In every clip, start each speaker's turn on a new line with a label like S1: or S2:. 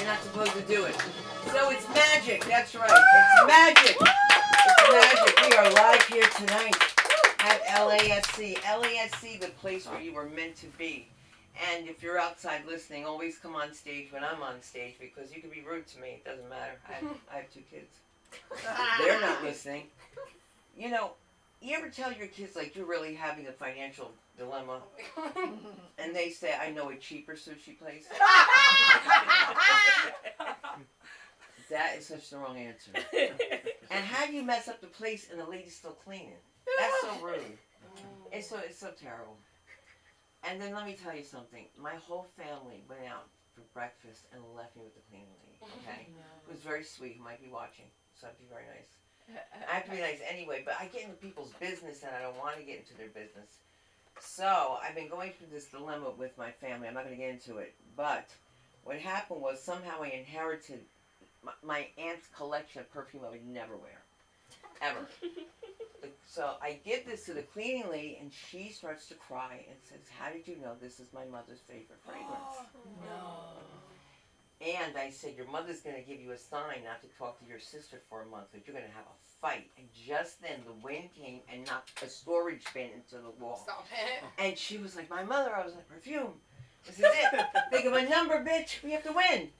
S1: You're not supposed to do it. So it's magic. That's right. It's magic. It's magic. We are live here tonight at LASC. LASC, the place where you were meant to be. And if you're outside listening, always come on stage when I'm on stage because you can be rude to me. It doesn't matter. I have 2 kids. They're not listening. You know, you ever tell your kids like you're really having a financial dilemma and they say, I know a cheaper sushi place? That is such the wrong answer. And how do you mess up the place and the lady's still cleaning? That's so rude. It's so terrible. And then let me tell you something. My whole family went out for breakfast and left me with the cleaning lady. Okay? It was very sweet. Who might be watching, so I'd be very nice. I have to be nice anyway, but I get into people's business and I don't want to get into their business. So I've been going through this dilemma with my family. I'm not going to get into it. But what happened was somehow I inherited my aunt's collection of perfume I would never wear. Ever. So I give this to the cleaning lady and she starts to cry and says, how did you know this is my mother's favorite fragrance?
S2: No.
S1: And I said, your mother's going to give you a sign not to talk to your sister for a month, that you're going to have a fight. And just then the wind came and knocked a storage bin into the wall.
S2: Stop it.
S1: And she was like, my mother. I was like, perfume. This is it. Think of a number, bitch. We have to win.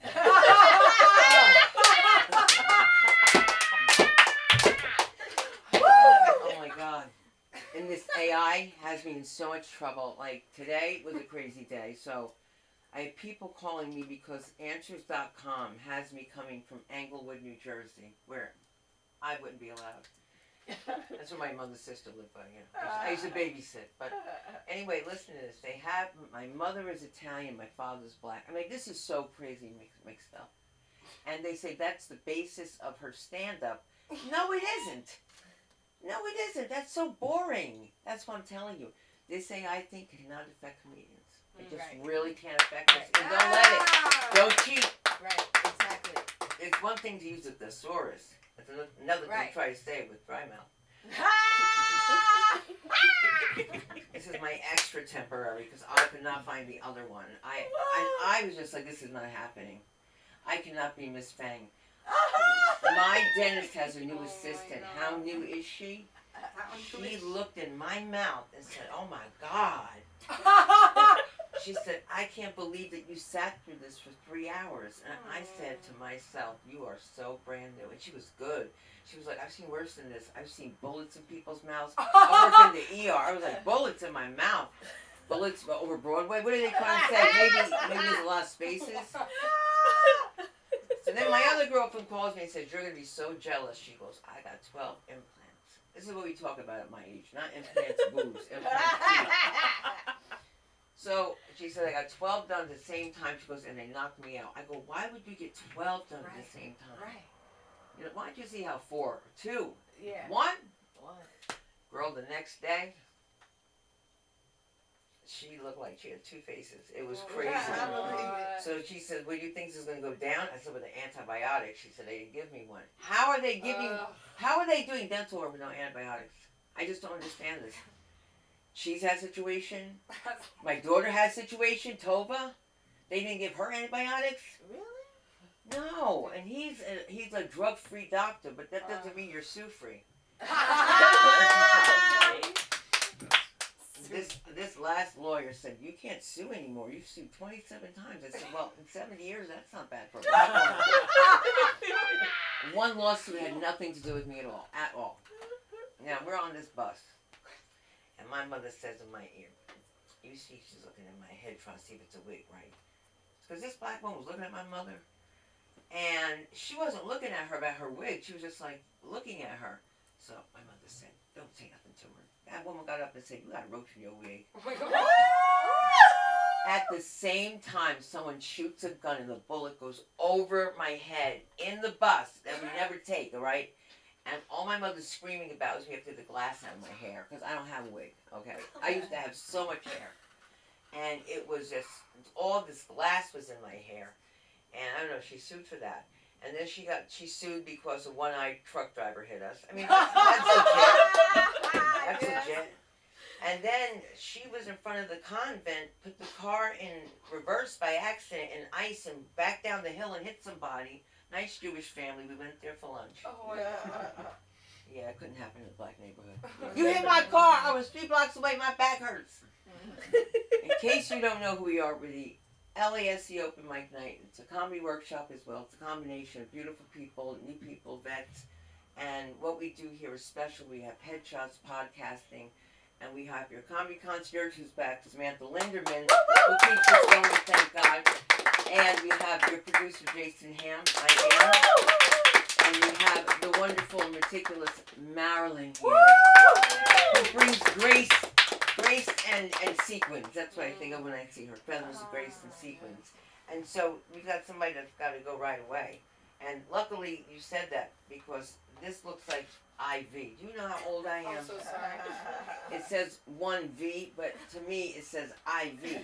S1: Oh my God. And this AI has me in so much trouble. Like today was a crazy day. So I have people calling me because Answers.com has me coming from Englewood, New Jersey, where I wouldn't be allowed. That's where my mother's sister lived, but you know, I used to babysit. But anyway, listen to this. They have, my mother is Italian, my father's black. I mean, this is so crazy mixed up. And they say that's the basis of her stand-up. No, it isn't. No, it isn't. That's so boring. That's what I'm telling you. This AI thing cannot affect comedians. It just really can't affect us. And don't let it. Don't cheat.
S2: Right, exactly.
S1: It's one thing to use a thesaurus. It's another thing to try to say it with dry mouth. This is my extra temporary because I could not find the other one. I was just like, this is not happening. I cannot be Miss Fang. My dentist has a new assistant. How new is she? She looked in my mouth and said, oh my God. She said, I can't believe that you sat through this for 3 hours. And I said to myself, you are so brand new. And she was good. She was like, I've seen worse than this. I've seen bullets in people's mouths. I worked in the ER. I was like, bullets in my mouth. Bullets over Broadway? What are they trying to say? Maybe there's a lot of spaces. So then my other girlfriend calls me and says, you're going to be so jealous. She goes, I got 12 implants. This is what we talk about at my age. Not implants, boobs. Implants, teeth. So she said, I got 12 done at the same time. She goes, and they knocked me out. I go, why would you get 12 done at the same time?
S2: Right.
S1: You know, why don't you see how 4, 2,
S2: Yeah.
S1: 1? Girl, the next day, she looked like she had 2 faces. It was crazy. So she said, well, do you think this is going to go down? I said, with an antibiotic. She said, they didn't give me one. How are they doing dental work with no antibiotics? I just don't understand this. She's had a situation. My daughter has a situation. Tova. They didn't give her antibiotics.
S2: Really?
S1: No. And he's a drug-free doctor, but that doesn't mean you're sue-free. This last lawyer said, you can't sue anymore. You've sued 27 times. I said, well, in 70 years, that's not bad for a black woman. One lawsuit had nothing to do with me at all. Now, we're on this bus. And my mother says in my ear, you see, she's looking at my head trying to see if it's a wig, right? Because this black woman was looking at my mother. And she wasn't looking at her about her wig. She was just like looking at her. So my mother said, don't say nothing to her. That woman got up and said, you got a roach in your wig. At the same time, someone shoots a gun and the bullet goes over my head in the bus that we never take, all right? And all my mother's screaming about is we have to get the glass out of my hair because I don't have a wig, okay? I used to have so much hair. And it was just, all this glass was in my hair. And I don't know, she sued for that. And then she sued because a one-eyed truck driver hit us. I mean, that's legit. That's legit. And then she was in front of the convent, put the car in reverse by accident in ice and backed down the hill and hit somebody. Nice Jewish family. We went there for lunch.
S2: Oh my God.
S1: Yeah, it couldn't happen in a black neighborhood. You hit my car. I was 3 blocks away. My back hurts. In case you don't know who we are, we're the LASC Open Mic Night. It's a comedy workshop as well. It's a combination of beautiful people, new people, vets. And what we do here is special. We have headshots, podcasting, and we have your comedy concierge who's back, Samantha Linderman, who keeps us going, thank God. And we have your producer, Jason Ham. I am. And we have the wonderful, meticulous Marilyn here, who brings grace and sequins. That's what I think of when I see her. Feathers of grace and sequins. And so we've got somebody that's got to go right away. And luckily you said that because this looks like IV. Do you know how old I am?
S2: I'm so sorry.
S1: It says 1V, but to me it says IV.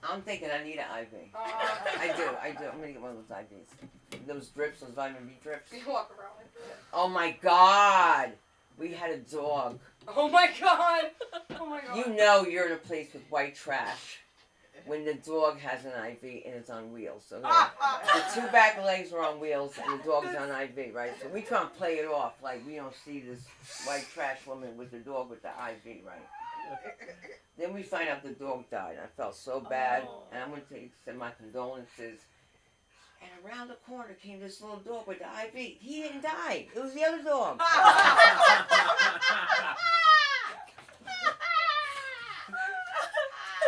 S1: I'm thinking I need an IV. I do. I'm going to get one of those IVs. Those drips, those vitamin B drips.
S2: You walk around like that.
S1: Oh my God. We had a dog.
S2: Oh my God. Oh my God.
S1: You know you're in a place with white trash when the dog has an IV and it's on wheels. So the 2 back legs are on wheels and the dog's on IV, right? So we try and play it off like we don't see this white trash woman with the dog with the IV, right? Then we find out the dog died. I felt so bad, and I'm going to send my condolences. And around the corner came this little dog with the IV. He didn't die. It was the other dog.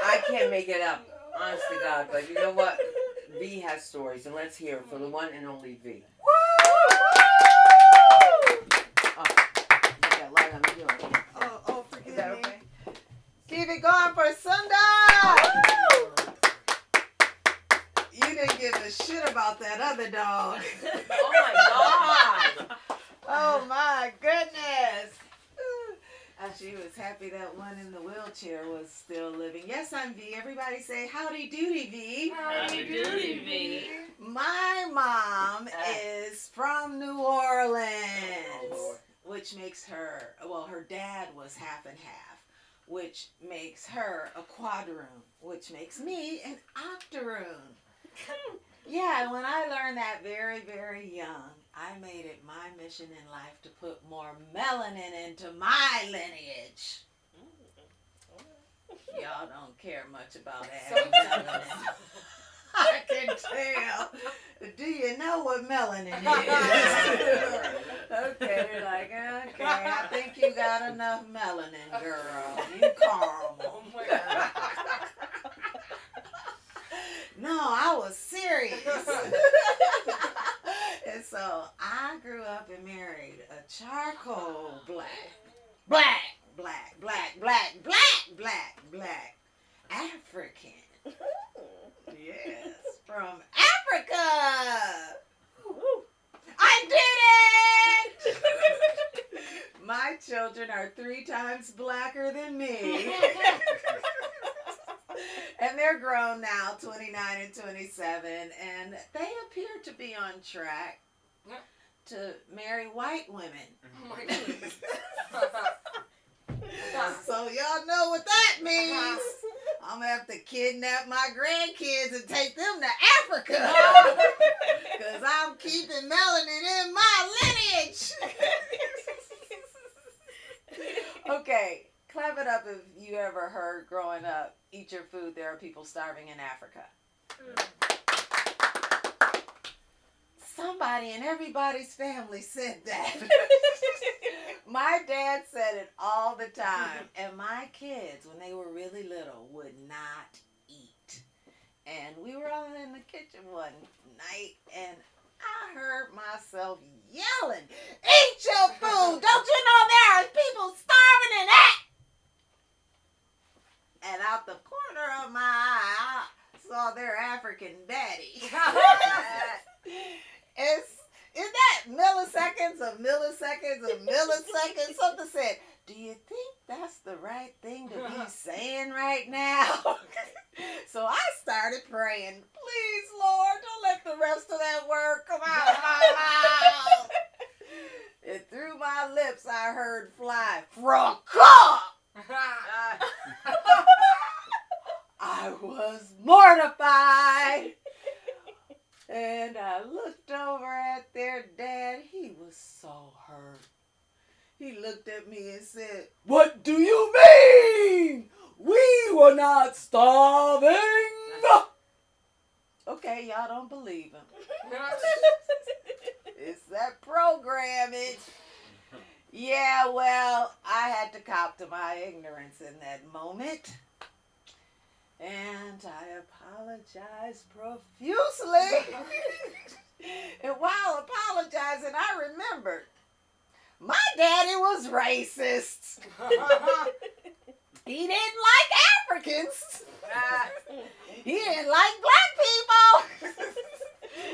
S1: I can't make it up, honest to God. But you know what? V has stories, and let's hear it for the one and only V. Oh, get that light on me doing.
S3: Oh, forgive me.
S1: Okay?
S3: Keep it going for Sunday. You didn't give a shit about that other dog.
S1: Oh my God!
S3: Oh my goodness. She was happy that one in the wheelchair was still living. Yes, I'm V. Everybody say howdy doody, V.
S2: Howdy doody, V.
S3: My mom is from New Orleans, which makes her, well, her dad was half and half, which makes her a quadroon, which makes me an octoroon. Yeah, and when I learned that very, very young, I made it my mission in life to put more melanin into my lineage. Y'all don't care much about that melanin. I can tell. Do you know what melanin is? Okay, you're like, okay, I think you got enough melanin, girl. You caramel.
S2: Oh my God.
S3: No, I was serious. And so I grew up and married a charcoal black African. Yes, from Africa. I did it! My children are 3 times blacker than me. And they're grown now, 29 and 27, and they appear to be on track to marry white women.
S2: Oh my goodness.
S3: So y'all know what that means. I'm going to have to kidnap my grandkids and take them to Africa. Because I'm keeping melanin in my lineage. Okay. Clap it up if you ever heard growing up, eat your food, there are people starving in Africa. Somebody in everybody's family said that. My dad said it all the time. And my kids, when they were really little, would not eat. And we were all in the kitchen one night, and I heard myself yelling, "Eat your food! Don't you know there are people starving in that?" And out the corner of my eye, I saw their African daddy. Is that milliseconds of milliseconds of milliseconds? Something said, "Do you think that's the right thing to be saying right now?" So I started praying, "Please, Lord, don't let the rest of that word come out of my mouth." And through my lips, I heard fly, "Fracas!" And I looked over at their dad. He was so hurt. He looked at me and said, "What do you mean? We were not starving." Okay, y'all don't believe him. It's that programming. Yeah, well, I had to cop to my ignorance in that moment. And I apologized profusely. And while apologizing, I remembered my daddy was racist. He didn't like Africans. He didn't like black people.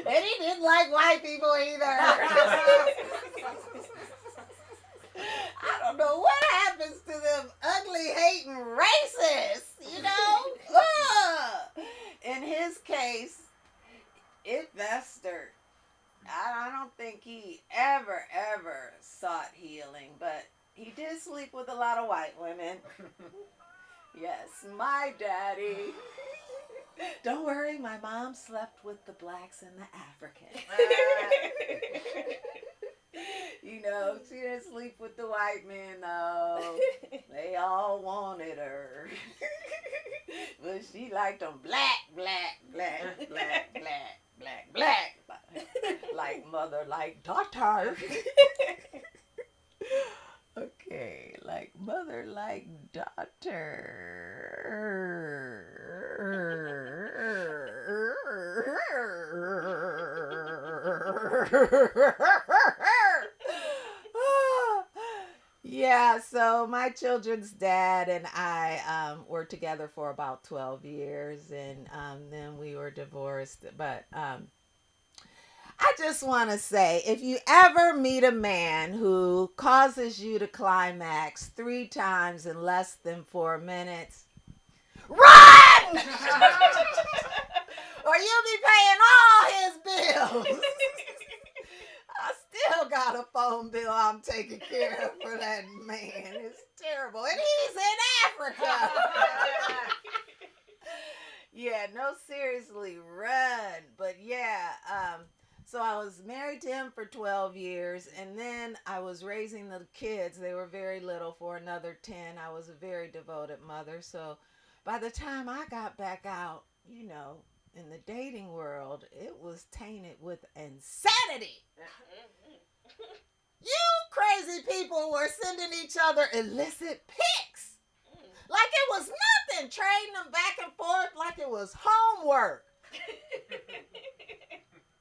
S3: And he didn't like white people either. I don't know what happens to them ugly, hating racists, you know? In his case, it festered. I don't think he ever sought healing, but he did sleep with a lot of white women. Yes, my daddy. Don't worry, my mom slept with the blacks and the Africans. You know, she didn't sleep with the white men, though. They all wanted her. But she liked them black. Like mother, like daughter. Okay, like mother, like daughter. Yeah, so my children's dad and I were together for about 12 years, and then we were divorced. But I just want to say, if you ever meet a man who causes you to climax 3 times in less than 4 minutes, run! Or you'll be paying all his bills. I still got a phone bill I'm taking care of for that man. It's terrible. And he's in Africa. Yeah, no, seriously, run. But yeah, so I was married to him for 12 years, and then I was raising the kids. They were very little for another 10. I was a very devoted mother. So by the time I got back out, you know, in the dating world, it was tainted with insanity. You crazy people were sending each other illicit pics. Like it was nothing, trading them back and forth like it was homework.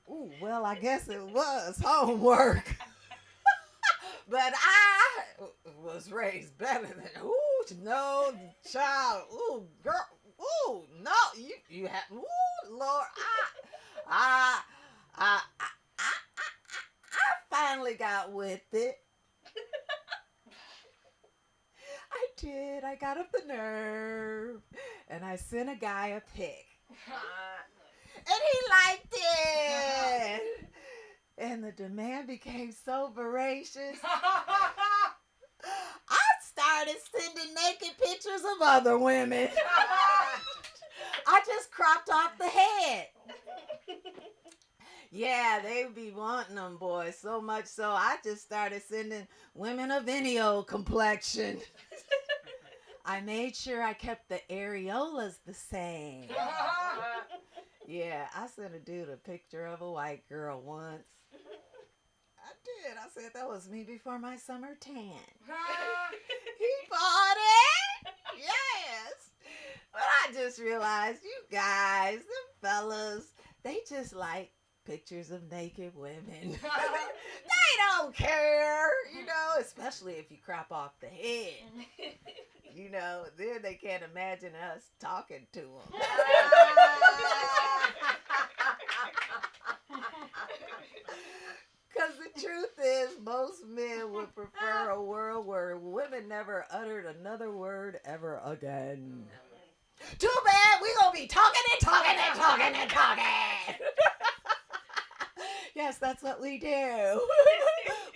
S3: Ooh, well, I guess it was homework. But I was raised better than, ooh, no, child, ooh, girl, ooh, no, you have, ooh, Lord, I finally got with it. I did. I got up the nerve, and I sent a guy a pic. And he liked it. And the demand became so voracious. I started sending naked pictures of other women. I just cropped off the head. Yeah, they would be wanting them, boys, so much so I just started sending women of any old complexion. I made sure I kept the areolas the same. Yeah, I sent a dude a picture of a white girl once. I did. I said that was me before my summer tan. He bought it. Yes. But I just realized you guys, the fellas, they just like pictures of naked women. They don't care, you know, especially if you crop off the head. You know, then they can't imagine us talking to them. Because the truth is, most men would prefer a world where women never uttered another word ever again. Too bad we gonna be talking and talking and talking and talking. Yes, that's what we do.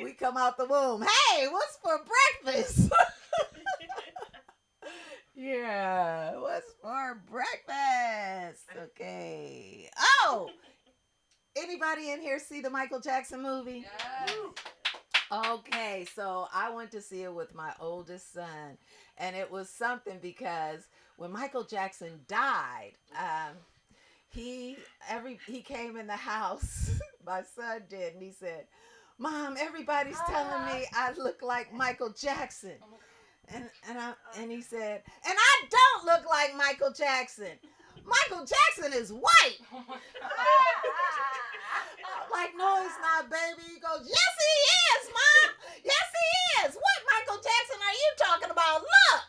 S3: We come out the womb. Hey, what's for breakfast? Yeah, what's for breakfast? Okay. Oh, it anybody in here see the Michael Jackson movie?
S2: Yes.
S3: Okay, so I went to see it with my oldest son, and it was something because when Michael Jackson died, he came in the house. My son did, and he said, "Mom, everybody's telling me I look like Michael Jackson," and he said, "And I don't look like Michael Jackson. Michael Jackson is white."
S2: Oh my
S3: I'm like, "No, he's not, baby." He goes, "Yes, he is, Mom. Yes, he is. What Michael Jackson are you talking about? Look."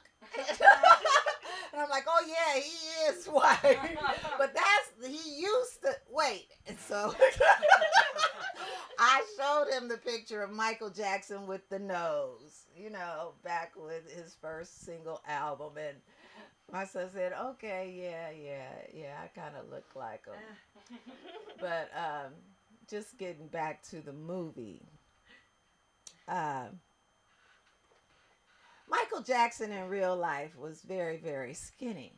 S3: And I'm like, "Oh, yeah, he is white." But he used to, wait. And so I showed him the picture of Michael Jackson with the nose, back with his first single album. And my son said, "Okay, yeah, I kind of look like him." But just getting back to the movie. Michael Jackson in real life was very, very skinny.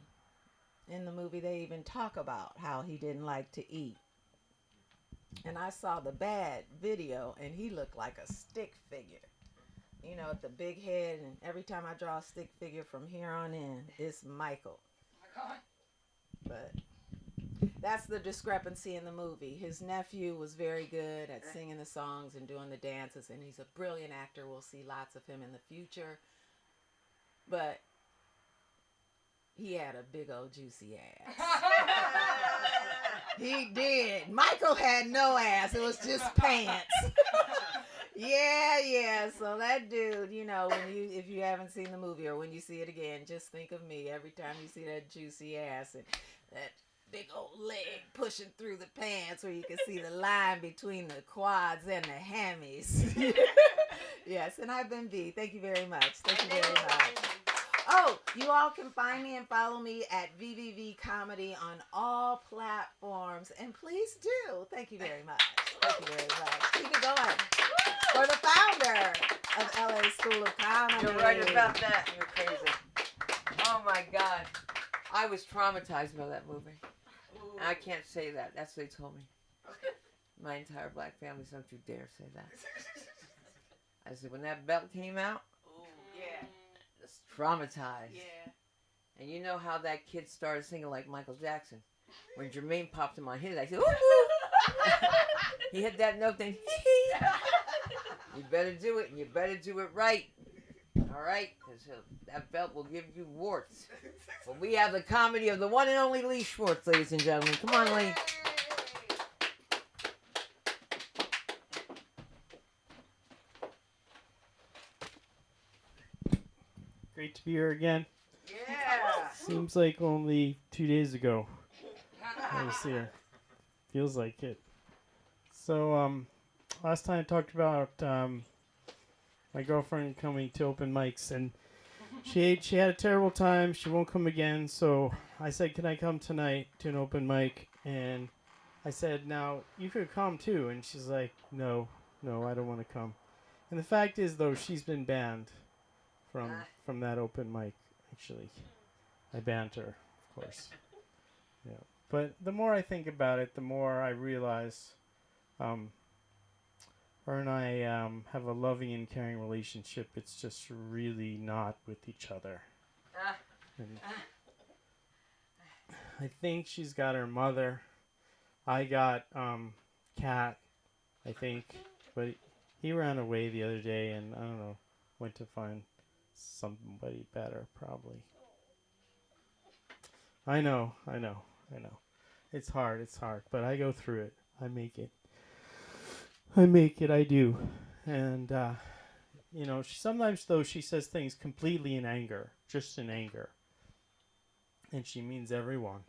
S3: In the movie, they even talk about how he didn't like to eat. And I saw the bad video, and he looked like a stick figure. With the big head, and every time I draw a stick figure from here on in, it's Michael.
S2: Oh my God.
S3: But that's the discrepancy in the movie. His nephew was very good at singing the songs and doing the dances, and he's a brilliant actor. We'll see lots of him in the future. But he had a big old juicy ass. He did. Michael had no ass. It was just pants. Yeah. So that dude, if you haven't seen the movie or when you see it again, just think of me every time you see that juicy ass and that big old leg pushing through the pants where you can see the line between the quads and the hammies. Yes, and I've been B. Thank you very much. Thank you very much. Oh, you all can find me and follow me at VVV Comedy on all platforms. And please do. Thank you very much. Thank you very much. Keep it going. For the founder of LA School of Comedy.
S1: You're right about that. You're crazy. Oh my God. I was traumatized by that movie. And I can't say that. That's what they told me. My entire black family, don't you dare say that. I said, when that belt came out,
S3: Yeah.
S1: it's traumatized.
S3: Yeah.
S1: And you know how that kid started singing like Michael Jackson. When Jermaine popped him on his, I said, ooh. He hit that note, then you better do it, and you better do it right. All right? Because that belt will give you warts. But we have the comedy of the one and only Lee Schwartz, ladies and gentlemen. Come on, Lee.
S4: Great to be here again.
S3: Yeah.
S4: Seems like only 2 days ago I was here. Feels like it. So, last time I talked about my girlfriend coming to open mics, and she had a terrible time. She won't come again. So I said, "Can I come tonight to an open mic?" And I said, "Now you could come too." And she's like, "No, I don't want to come." And the fact is, though, she's been banned from that open mic. Actually, I banned her, of course. Yeah. But the more I think about it, the more I realize her and I have a loving and caring relationship. It's just really not with each other. And I think she's got her mother. I got Cat, I think. But he ran away the other day, and I don't know, went to find somebody better, probably. I know. It's hard, but I go through it. I make it, I do. And, sometimes, though, she says things completely in anger, just in anger. And she means everyone.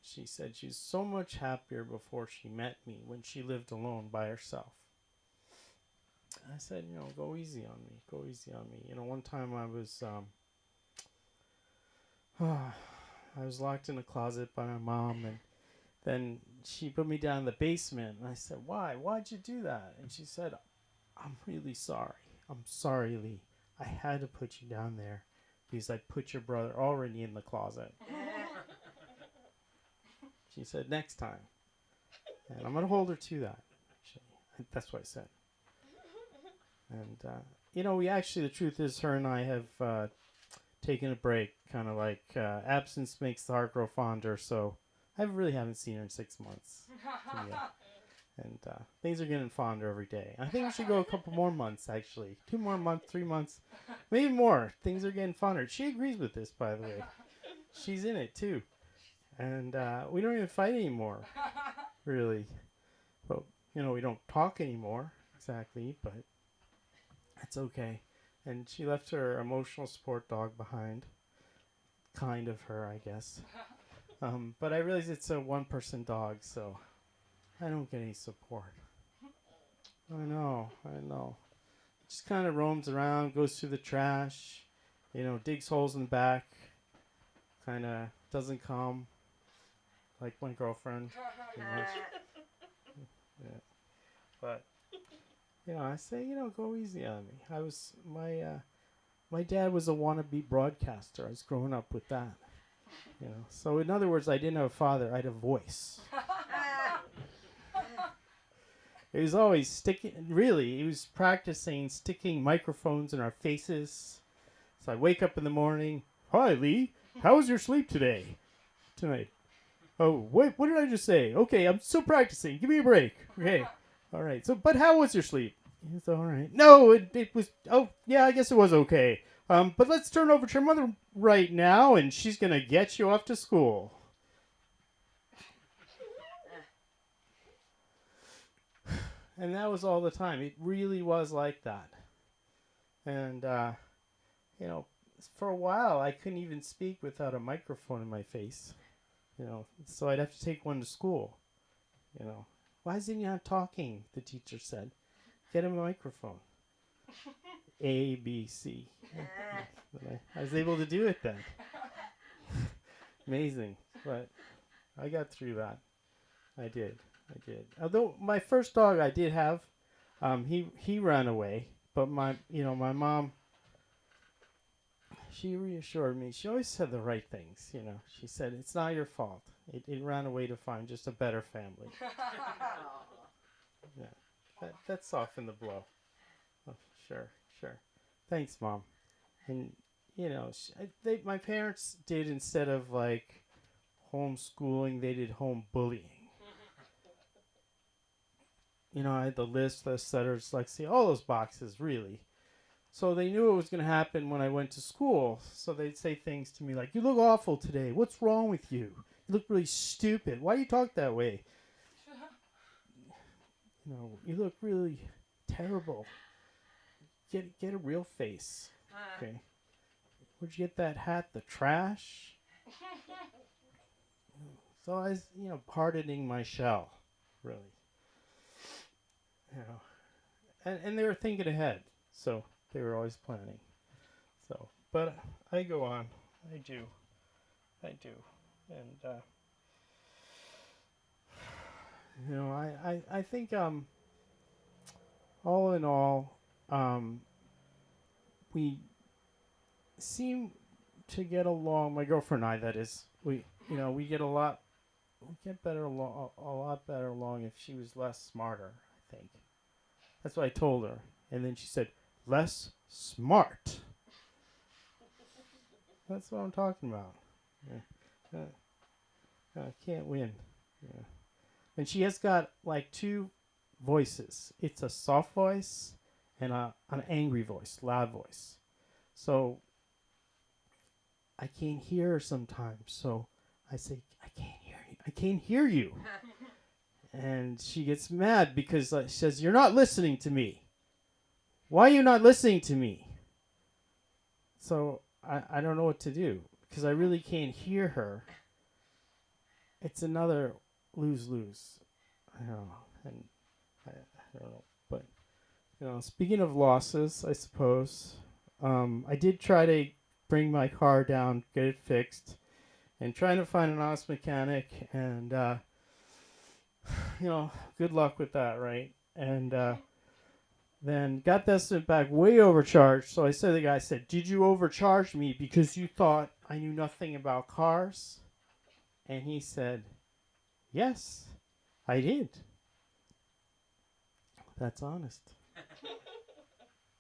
S4: She said she's so much happier before she met me when she lived alone by herself. I said, go easy on me. Go easy on me. One time I was locked in a closet by my mom, and then she put me down in the basement, and I said, "Why? Why'd you do that?" And she said, "I'm really sorry. I'm sorry, Lee. I had to put you down there because I put your brother already in the closet." She said, "Next time." And I'm going to hold her to that, actually. That's what I said. And, the truth is, her and I have taken a break, kind of like absence makes the heart grow fonder, so I really haven't seen her in 6 months. Yeah. And things are getting fonder every day. I think we should go a couple more months, actually. 2 more months, 3 months, maybe more. Things are getting fonder. She agrees with this, by the way. She's in it, too. And we don't even fight anymore, really. But, we don't talk anymore, exactly, but that's okay. And she left her emotional support dog behind. Kind of her, I guess. But I realize it's a one-person dog, so I don't get any support. I know. Just kind of roams around, goes through the trash, digs holes in the back, kind of doesn't come, like my girlfriend. Yeah. But, I say, go easy on me. My dad was a wannabe broadcaster. I was growing up with that. So in other words, I didn't have a father. I had a voice. He was always he was practicing sticking microphones in our faces. So I wake up in the morning. Hi, Lee. How was your sleep tonight? Oh, wait, what did I just say? Okay, I'm still practicing. Give me a break. Okay. All right. But how was your sleep? It's all right. No, it was, oh, yeah, I guess it was okay. But let's turn over to your mother right now, and she's going to get you off to school. And that was all the time. It really was like that. And, for a while, I couldn't even speak without a microphone in my face. So I'd have to take one to school. Why is he not talking? The teacher said. Get him a microphone. A, B, C. But I was able to do it then. Amazing. But I got through that. I did. Although my first dog I did have, he ran away. But my mom, she reassured me. She always said the right things, She said, it's not your fault. It ran away to find just a better family. Yeah, that softened the blow. Oh, sure. Thanks, Mom. And, my parents did, instead of, like, homeschooling, they did home bullying. I had the list, the letters, dyslexia, all those boxes, really. So they knew it was going to happen when I went to school. So they'd say things to me like, you look awful today. What's wrong with you? You look really stupid. Why do you talk that way? You look really terrible. Get a real face. Okay. Where'd you get that hat? The trash? So I was, pardoning my shell, really. And they were thinking ahead. So they were always planning. So, but I go on. I do. And, I think, all in all, we seem to get along. My girlfriend and I, that is, we get a lot better along, a lot better along if she was less smarter, I think. That's what I told her. And then she said, less smart. That's what I'm talking about. Can't win. Yeah. And she has got like 2 voices. It's a soft voice and an angry voice, loud voice. So I can't hear her sometimes. So I say, I can't hear you. And she gets mad because she says, you're not listening to me. Why are you not listening to me? So I don't know what to do because I really can't hear her. It's another lose-lose. I don't know. And I don't know. But, speaking of losses, I suppose, I did try to bring my car down, get it fixed, and trying to find an honest mechanic. And, good luck with that, right? And then got the estimate back way overcharged. So I said to the guy, did you overcharge me because you thought I knew nothing about cars? And he said, yes, I did. That's honest.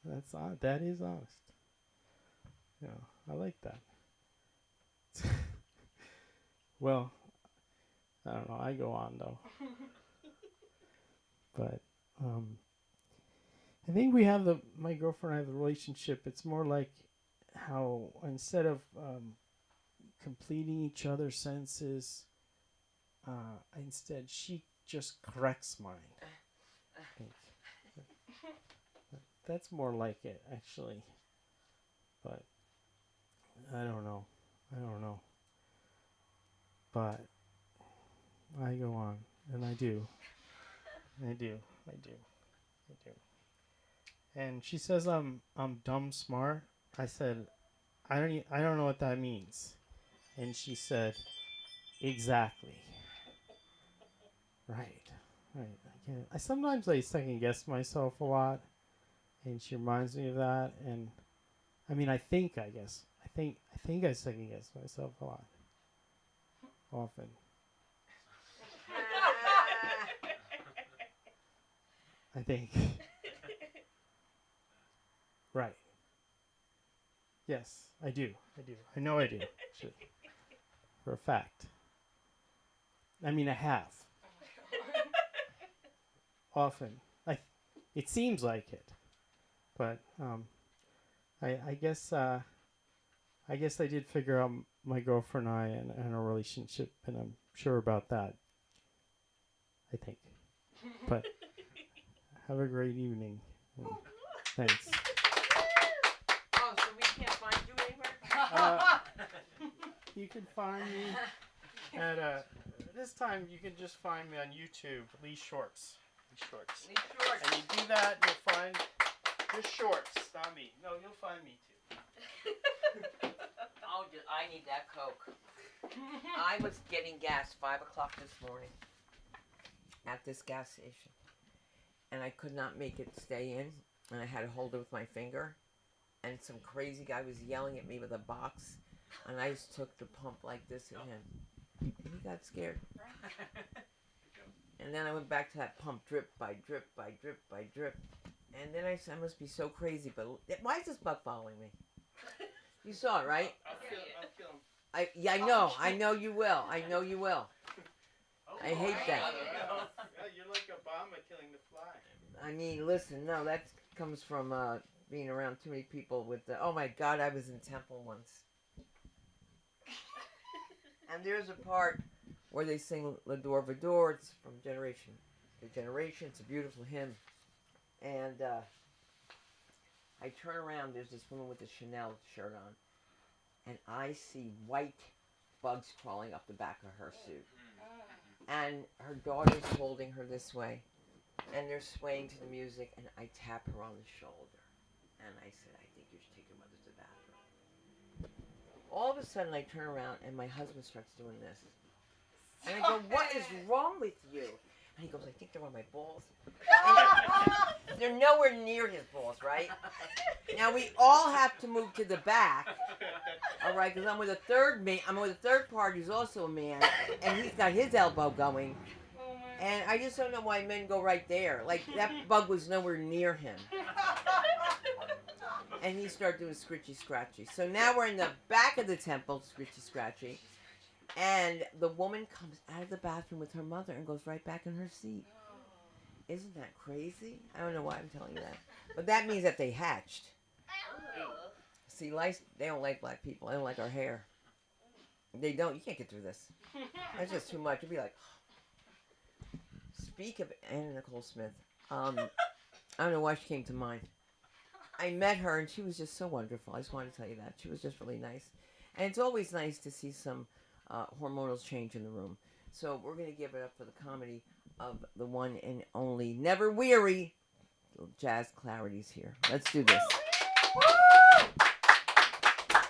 S4: That is honest. Yeah, I like that. Well, I don't know. I go on though, but I think my girlfriend and I have the relationship. It's more like how instead of completing each other's senses, instead she just corrects mine. I think. That's more like it, actually. But I don't know. But I go on, and I do. And she says I'm dumb smart. I said I don't know what that means. And she said exactly. Right. I get it. Sometimes I second guess myself a lot, and she reminds me of that. And I mean, I think I second guess myself a lot, often. I think. Right. Yes, I do. I know I do. Actually. For a fact. I mean, I have. Often. It seems like it. But I guess I did figure out my girlfriend and I and our relationship, and I'm sure about that. I think. But have a great evening. Thanks.
S1: Oh, so we can't find you anywhere?
S4: You can find me at this time. You can just find me on YouTube, Lee Shorts. And you do that, you'll find just Shorts, not me. No, you'll find me too.
S1: I need that Coke. I was getting gas 5 o'clock this morning at this gas station, and I could not make it stay in, and I had to hold it with my finger, and some crazy guy was yelling at me with a box, and I just took the pump like this at him, and he got scared. And then I went back to that pump, drip by drip by drip by drip, and then I said, I must be so crazy, but why is this bug following me? You saw it, right?
S4: I'll kill him.
S1: I know you will. I hate that.
S4: You're like Obama killing the fly.
S1: I mean, listen, no, that comes from being around too many people with the, oh my God, I was in Temple once. And there's a part where they sing L'Adore Vador. It's from Generation to Generation. It's a beautiful hymn. And I turn around, there's this woman with a Chanel shirt on, and I see white bugs crawling up the back of her suit. And her daughter's holding her this way, and they're swaying to the music, and I tap her on the shoulder. And I said, I think you should take your mother to the bathroom. All of a sudden, I turn around, and my husband starts doing this. And I go, what is wrong with you? And he goes, I think they're on my balls. And they're nowhere near his balls, right? Now, we all have to move to the back, all right, because I'm with a third party who's also a man, and he's got his elbow going. And I just don't know why men go right there. Like, that bug was nowhere near him. And he started doing scritchy scratchy. So now we're in the back of the temple, scritchy scratchy. And the woman comes out of the bathroom with her mother and goes right back in her seat. Isn't that crazy? I don't know why I'm telling you that. But that means that they hatched. See, they don't like black people. They don't like our hair. They don't. You can't get through this. That's just too much. You'd be like, oh. Speak of Anna Nicole Smith. I don't know why she came to mind. I met her and she was just so wonderful. I just wanted to tell you that. She was just really nice. And it's always nice to see some hormonal change in the room. So we're going to give it up for the comedy of the one and only Never Weary Jazz Clarity's here. Let's do this.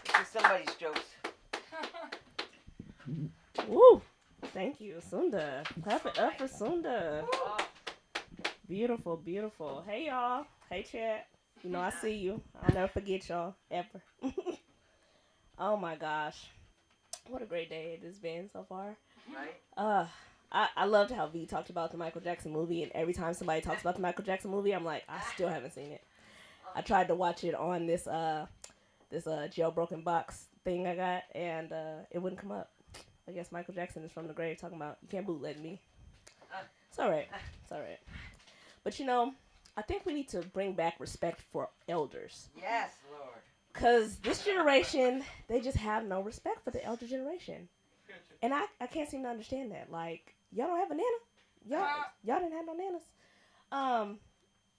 S1: This is somebody's jokes.
S5: Woo! Thank you, Sunda. Clap it up for Sunda. Beautiful, beautiful. Hey, y'all. Hey, chat. You know I see you. I'll never forget y'all, ever. Oh, my gosh. What a great day it has been so far.
S1: Right?
S5: I loved how V talked about the Michael Jackson movie, and every time somebody talks about the Michael Jackson movie, I'm like, I still haven't seen it. I tried to watch it on this jailbroken box thing I got, and it wouldn't come up. I guess Michael Jackson is from the grave talking about you can't bootleg me. It's all right. It's all right. But I think we need to bring back respect for elders.
S1: Yes, Lord.
S5: Because this generation, they just have no respect for the elder generation. And I can't seem to understand that. Like, y'all don't have a nana? Y'all didn't have no nanas?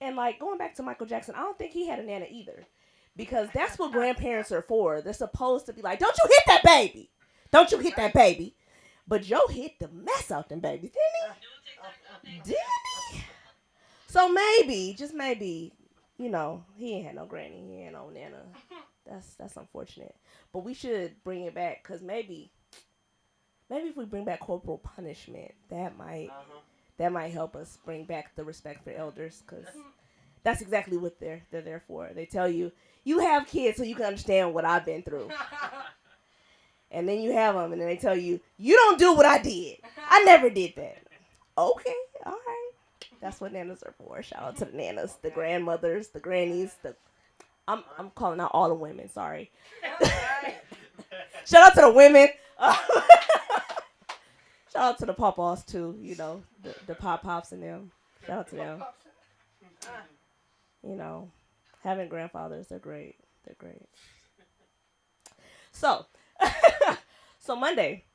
S5: And, like, going back to Michael Jackson, I don't think he had a nana either. Because that's what grandparents are for. They're supposed to be like, don't you hit that baby. Don't you hit that baby. But Joe hit the mess out them babies, didn't he? Didn't he? So maybe, just maybe, he ain't had no granny. He ain't no nana. That's unfortunate. But we should bring it back because maybe if we bring back corporal punishment, that might help us bring back the respect for elders because that's exactly what they're there for. They tell you, you have kids so you can understand what I've been through. And then you have them and then they tell you, you don't do what I did. I never did that. Okay, all right. That's what nanas are for. Shout out to the nanas, the grandmothers, the grannies, I'm calling out all the women, sorry. Shout out to the women. Shout out to the pawpaws too, the pop-pops and them. Shout out to them. Having grandfathers, they're great. They're great. So Monday,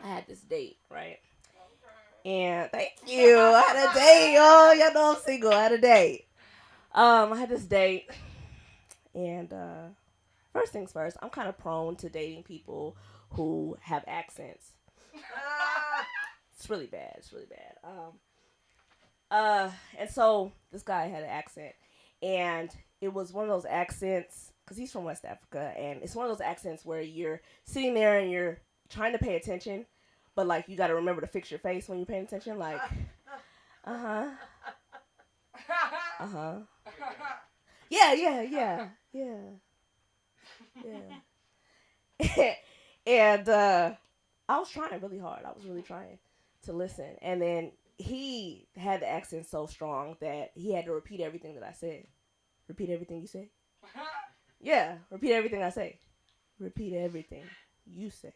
S5: I had this date, right? And thank you. I had a date, y'all. Y'all know I'm single. I had a date. I had this date. And first things first, I'm kind of prone to dating people who have accents. It's really bad. It's really bad. And so this guy had an accent. And it was one of those accents, because he's from West Africa. And it's one of those accents where you're sitting there and you're trying to pay attention. But, like, you got to remember to fix your face when you're paying attention. Like, uh-huh. Uh-huh. Yeah. And I was trying really hard. I was really trying to listen. And then he had the accent so strong that he had to repeat everything that I said. Repeat everything you say? Yeah, repeat everything I say. Repeat everything you say.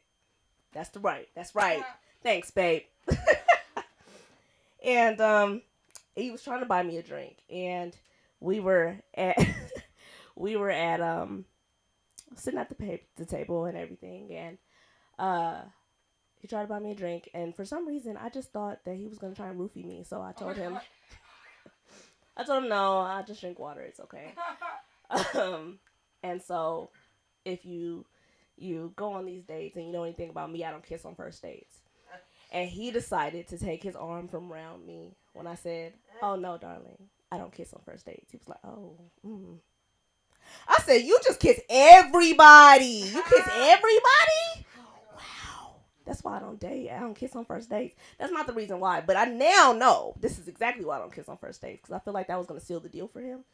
S5: That's right. Thanks, babe. And he was trying to buy me a drink. And we were at sitting at the table and everything, and he tried to buy me a drink, and for some reason I just thought that he was gonna try and roofie me, so I told him no, I just drink water, it's okay. And so if you go on these dates and you know anything about me, I don't kiss on first dates. And he decided to take his arm from around me when I said, oh no, darling, I don't kiss on first dates. He was like, oh, I said, you just kiss everybody. You kiss everybody? Wow. That's why I don't date. I don't kiss on first dates. That's not the reason why. But I now know this is exactly why I don't kiss on first dates. Because I feel like that was going to seal the deal for him.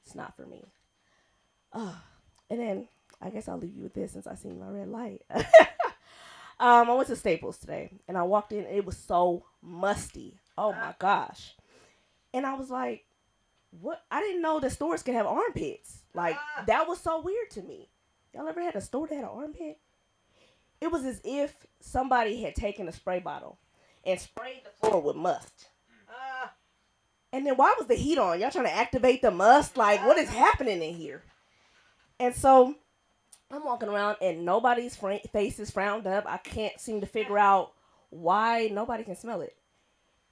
S5: It's not for me. And then I guess I'll leave you with this since I seen my red light. I went to Staples today. And I walked in and it was so musty. Oh my gosh. And I was like, what? I didn't know that stores could have armpits. Like, that was so weird to me. Y'all ever had a store that had an armpit? It was as if somebody had taken a spray bottle and sprayed the floor with must. And then why was the heat on? Y'all trying to activate the must? Like, what is happening in here? And so I'm walking around and nobody's face is frowned up. I can't seem to figure out why nobody can smell it.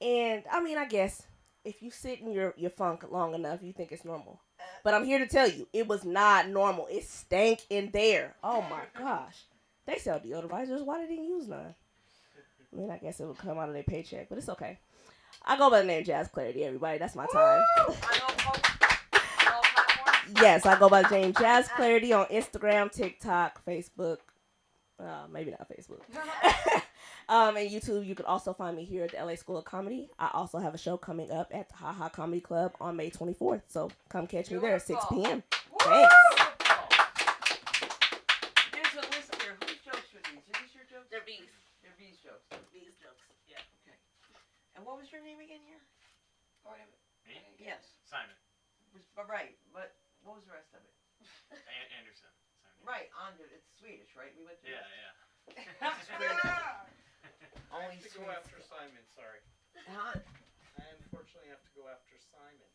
S5: And, I mean, I guess if you sit in your funk long enough, you think it's normal. But I'm here to tell you, it was not normal. It stank in there. Oh, my gosh. They sell deodorizers. Why they didn't use none? I mean, I guess it would come out of their paycheck, but it's okay. I go by the name Jazz Clarity, everybody. That's my time. Yes, I go by the name Jazz Clarity on Instagram, TikTok, Facebook. Maybe not Facebook. And YouTube. You can also find me here at the LA School of Comedy. I also have a show coming up at the Ha Ha Comedy Club on May 24th. So come catch me there at 6 p.m. Thanks.
S1: There's a list here. Whose jokes are these? Are these your jokes?
S5: They're V's.
S1: They're V's jokes.
S5: V's jokes. Yeah.
S1: Okay. your name again here?
S2: Oh, wait a minute.
S6: Me?
S1: Yes.
S6: Simon.
S1: Right, but what was the rest of it?
S6: Anderson. Simon.
S1: Right, Andre. It's Swedish, right? We went through
S6: Yeah,
S1: this.
S6: yeah.
S7: I
S1: Only
S7: have to go
S1: Swedes.
S7: after Simon, sorry.
S1: Huh?
S7: I unfortunately have to go after Simon.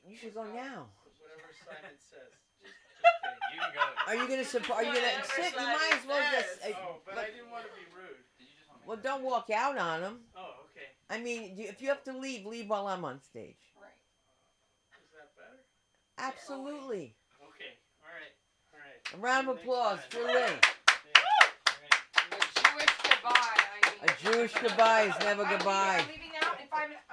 S1: You should go now.
S7: Whatever Simon says. Just kidding.
S6: You can go.
S1: Are you gonna support? Are you gonna sit? You might as well just.
S7: Oh, but I didn't want to be rude.
S1: Well, don't walk out on them.
S7: Oh, okay.
S1: I mean, if you have to leave, leave while I'm on stage.
S2: Right.
S7: Is that better?
S1: Absolutely.
S7: Okay. All right.
S1: A round of applause for Lee.
S2: A Jewish goodbye.
S1: A Jewish goodbye is never goodbye.
S2: I'm leaving now in 5 minutes.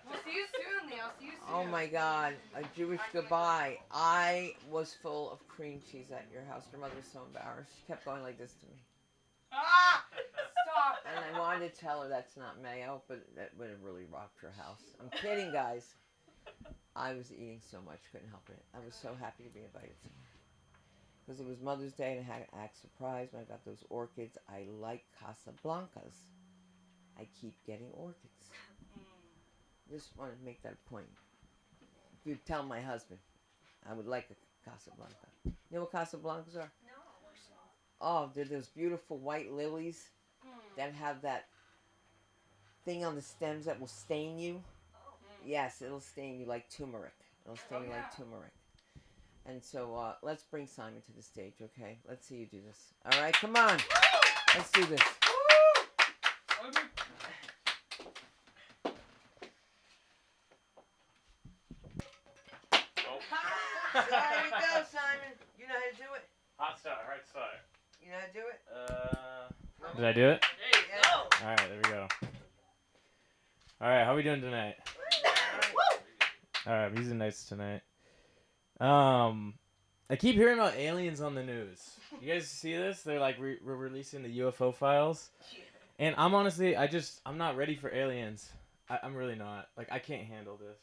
S2: We'll see you soon, Lee. I'll see you soon.
S1: Oh my God, a Jewish goodbye. I was full of cream cheese at your house. Your mother was so embarrassed. She kept going like this to me.
S2: Ah! Stop.
S1: And I wanted to tell her that's not mayo, but that would have really rocked her house. I'm kidding, guys. I was eating so much, couldn't help it. I was so happy to be invited somewhere. Because it was Mother's Day and I had to act surprised when I got those orchids. I like Casablancas. I keep getting orchids. Just wanted to make that a point. If you tell my husband, I would like a Casablanca. You know what Casablancas are?
S2: No, of course not.
S1: Oh, they're those beautiful white lilies that have that thing on the stems that will stain you. Yes, it'll stain you like turmeric. It'll stain you like turmeric. And so let's bring Simon to the stage, okay? Let's see you do this. All right, come on. Let's do this. There you go, Simon. You know how to do it?
S6: Hot start, hard start.
S1: You know how to do it?
S4: Did I do it?
S1: Yeah.
S4: Alright, there we go. Alright, how we doing tonight? Alright, I'm using nights tonight. I keep hearing about aliens on the news. You guys see this? They're like we're releasing the UFO files. And I'm honestly, I'm not ready for aliens. I'm really not. Like, I can't handle this.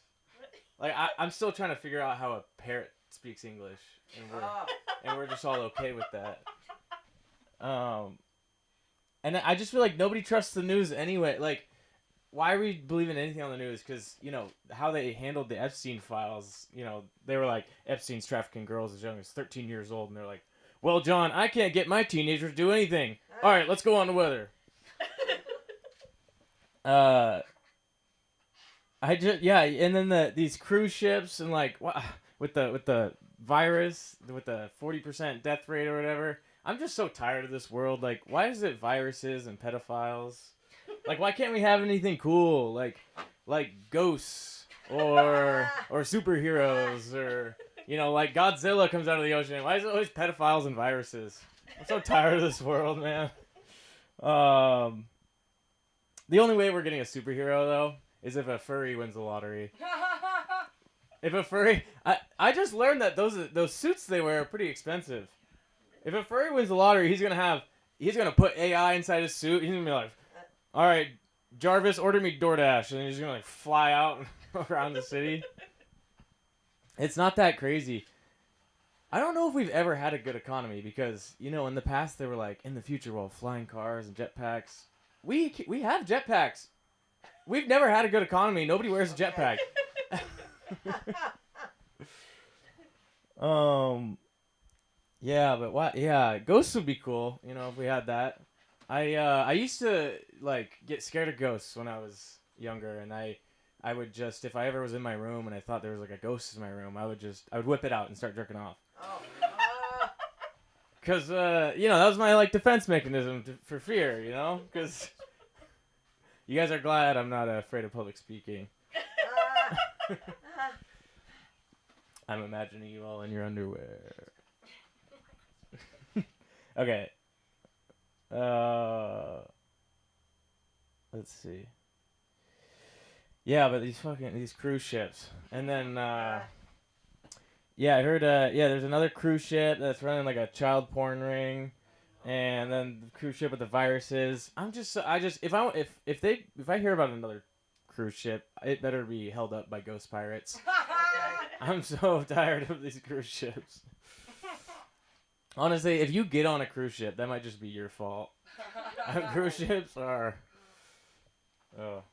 S4: Like, I'm still trying to figure out how a parrot speaks English. And we're just all okay with that. And I just feel like nobody trusts the news anyway. Like, why are we believing anything on the news? Because, you know, how they handled the Epstein files, you know, they were like, Epstein's trafficking girls as young as 13 years old. And they're like, well, John, I can't get my teenagers to do anything. All right, let's go on to weather. And then these cruise ships and like, with the virus, with the 40% death rate or whatever. I'm just so tired of this world. Like, why is it viruses and pedophiles? Like, why can't we have anything cool? Like ghosts or superheroes or, you know, like Godzilla comes out of the ocean. Why is it always pedophiles and viruses? I'm so tired of this world, man. The only way we're getting a superhero, though, is if a furry wins the lottery. If a furry... I just learned that those suits they wear are pretty expensive. If a furry wins the lottery, he's gonna put AI inside his suit. He's gonna be like, all right, Jarvis, order me DoorDash. And he's gonna like fly out around the city. It's not that crazy. I don't know if we've ever had a good economy because, you know, in the past they were like, in the future we'll have flying cars and jetpacks. We have jetpacks. We've never had a good economy. Nobody wears a jetpack. Yeah, but what? Yeah, ghosts would be cool. You know, if we had that. I used to like get scared of ghosts when I was younger, and I would just, if I ever was in my room and I thought there was like a ghost in my room, I would whip it out and start jerking off. Cause you know, that was my like defense mechanism for fear. You know, cause you guys are glad I'm not afraid of public speaking. I'm imagining you all in your underwear. Okay. Let's see. Yeah, but these cruise ships. And then yeah, I heard there's another cruise ship that's running like a child porn ring. And then the cruise ship with the viruses. If I hear about another cruise ship, it better be held up by ghost pirates. I'm so tired of these cruise ships. Honestly, if you get on a cruise ship, that might just be your fault. Cruise ships are... Oh.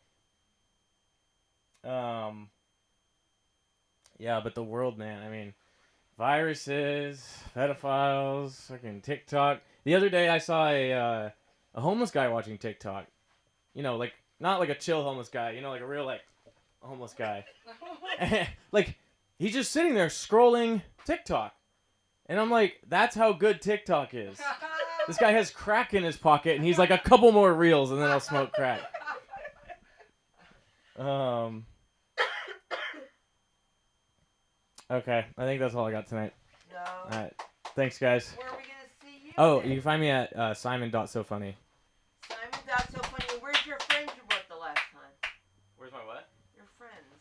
S8: Yeah, but the world, man. I mean, viruses, pedophiles, fucking TikTok. The other day, I saw a homeless guy watching TikTok. You know, like not like a chill homeless guy. You know, like a real like homeless guy. Like he's just sitting there scrolling TikTok, and I'm like, that's how good TikTok is. This guy has crack in his pocket, and he's like, a couple more reels, and then I'll smoke crack. Okay, I think that's all I got tonight.
S1: No.
S8: All right, thanks, guys.
S1: Where are we gonna see you?
S8: Oh,
S1: then?
S8: you can find me at Simon.SoFunny.
S1: Simon.SoFunny. Where's your friends you brought the last time?
S8: Where's my what?
S1: Your friends.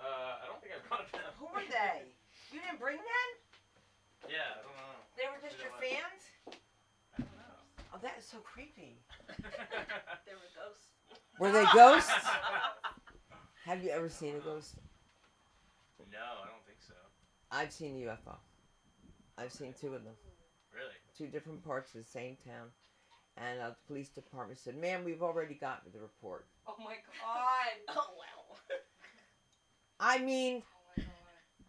S8: I don't think I brought them.
S1: Who were they? You didn't bring them?
S8: Yeah, I don't know.
S1: They were just
S8: Who
S1: your
S8: they were.
S1: fans?
S8: I don't know.
S1: Oh, that is so creepy.
S5: They were ghosts.
S1: Were they ghosts? Have you ever seen a ghost?
S8: No, I don't think so.
S1: I've seen a UFO. I've seen two of them.
S8: Really?
S1: Two different parts of the same town. And the police department said, ma'am, we've already gotten the report.
S2: Oh my god.
S5: Oh wow.
S1: I mean,
S2: Oh my god.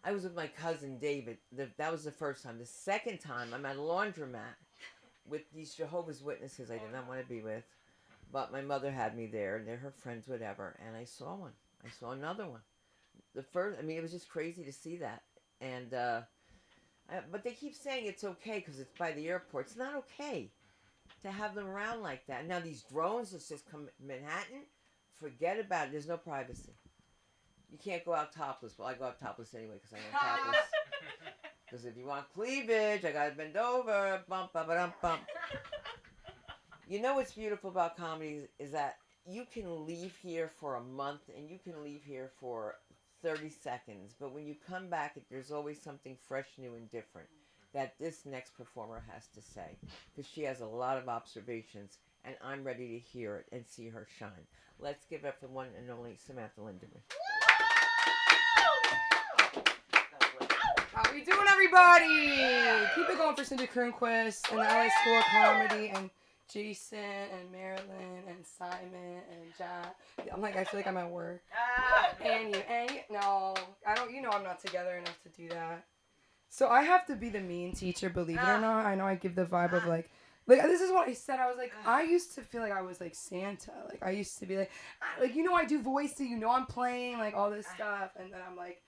S1: I was with my cousin David. That was the first time. The second time, I'm at a laundromat with these Jehovah's Witnesses I did not want to be with. But my mother had me there, and they're her friends, whatever. And I saw one. I saw another one. The first, I mean, it was just crazy to see that. And, but they keep saying it's okay because it's by the airport. It's not okay to have them around like that. Now, these drones that just come to Manhattan, forget about it. There's no privacy. You can't go out topless. Well, I go out topless anyway because I am topless. Because if you want cleavage, I got to bend over. Bump, bump, bump, bump. You know what's beautiful about comedy is that you can leave here for a month and you can leave here for 30 seconds. But when you come back, there's always something fresh, new, and different that this next performer has to say. Because she has a lot of observations, and I'm ready to hear it and see her shine. Let's give it up for one and only Samantha Linderman.
S2: How we doing, everybody? Keep it going for Cindy Kronquist and the LA School of Comedy and Jason and Marilyn and Simon and Jack. I'm like, I feel like I'm at work. And you, no, I don't, you know I'm not together enough to do that. So I have to be the mean teacher, believe it or not. I know I give the vibe of like this is what I said. I was like, I used to feel like I was like Santa. Like I used to be like, you know I do voices, you know I'm playing, like all this stuff. And then I'm like,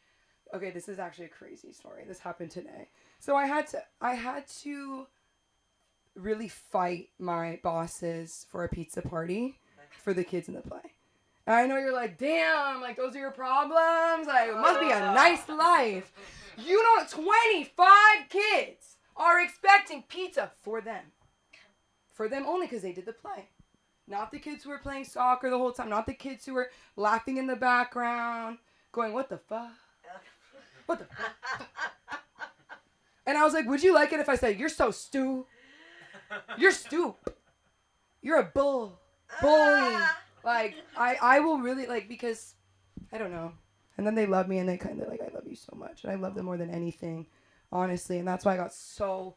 S2: okay, this is actually a crazy story. This happened today. So I had to really fight my bosses for a pizza party for the kids in the play. And I know you're like, damn, like those are your problems? Like it must be a nice life. You know 25 kids are expecting pizza for them. For them only because they did the play. Not the kids who were playing soccer the whole time. Not the kids who were laughing in the background. Going, what the fuck? What the fuck? And I was like, would you like it if I said, you're so you're stupid. You're a bully. Like, I will really, like, because, I don't know. And then they love me and they kind of like, I love you so much. And I love them more than anything, honestly. And that's why I got so,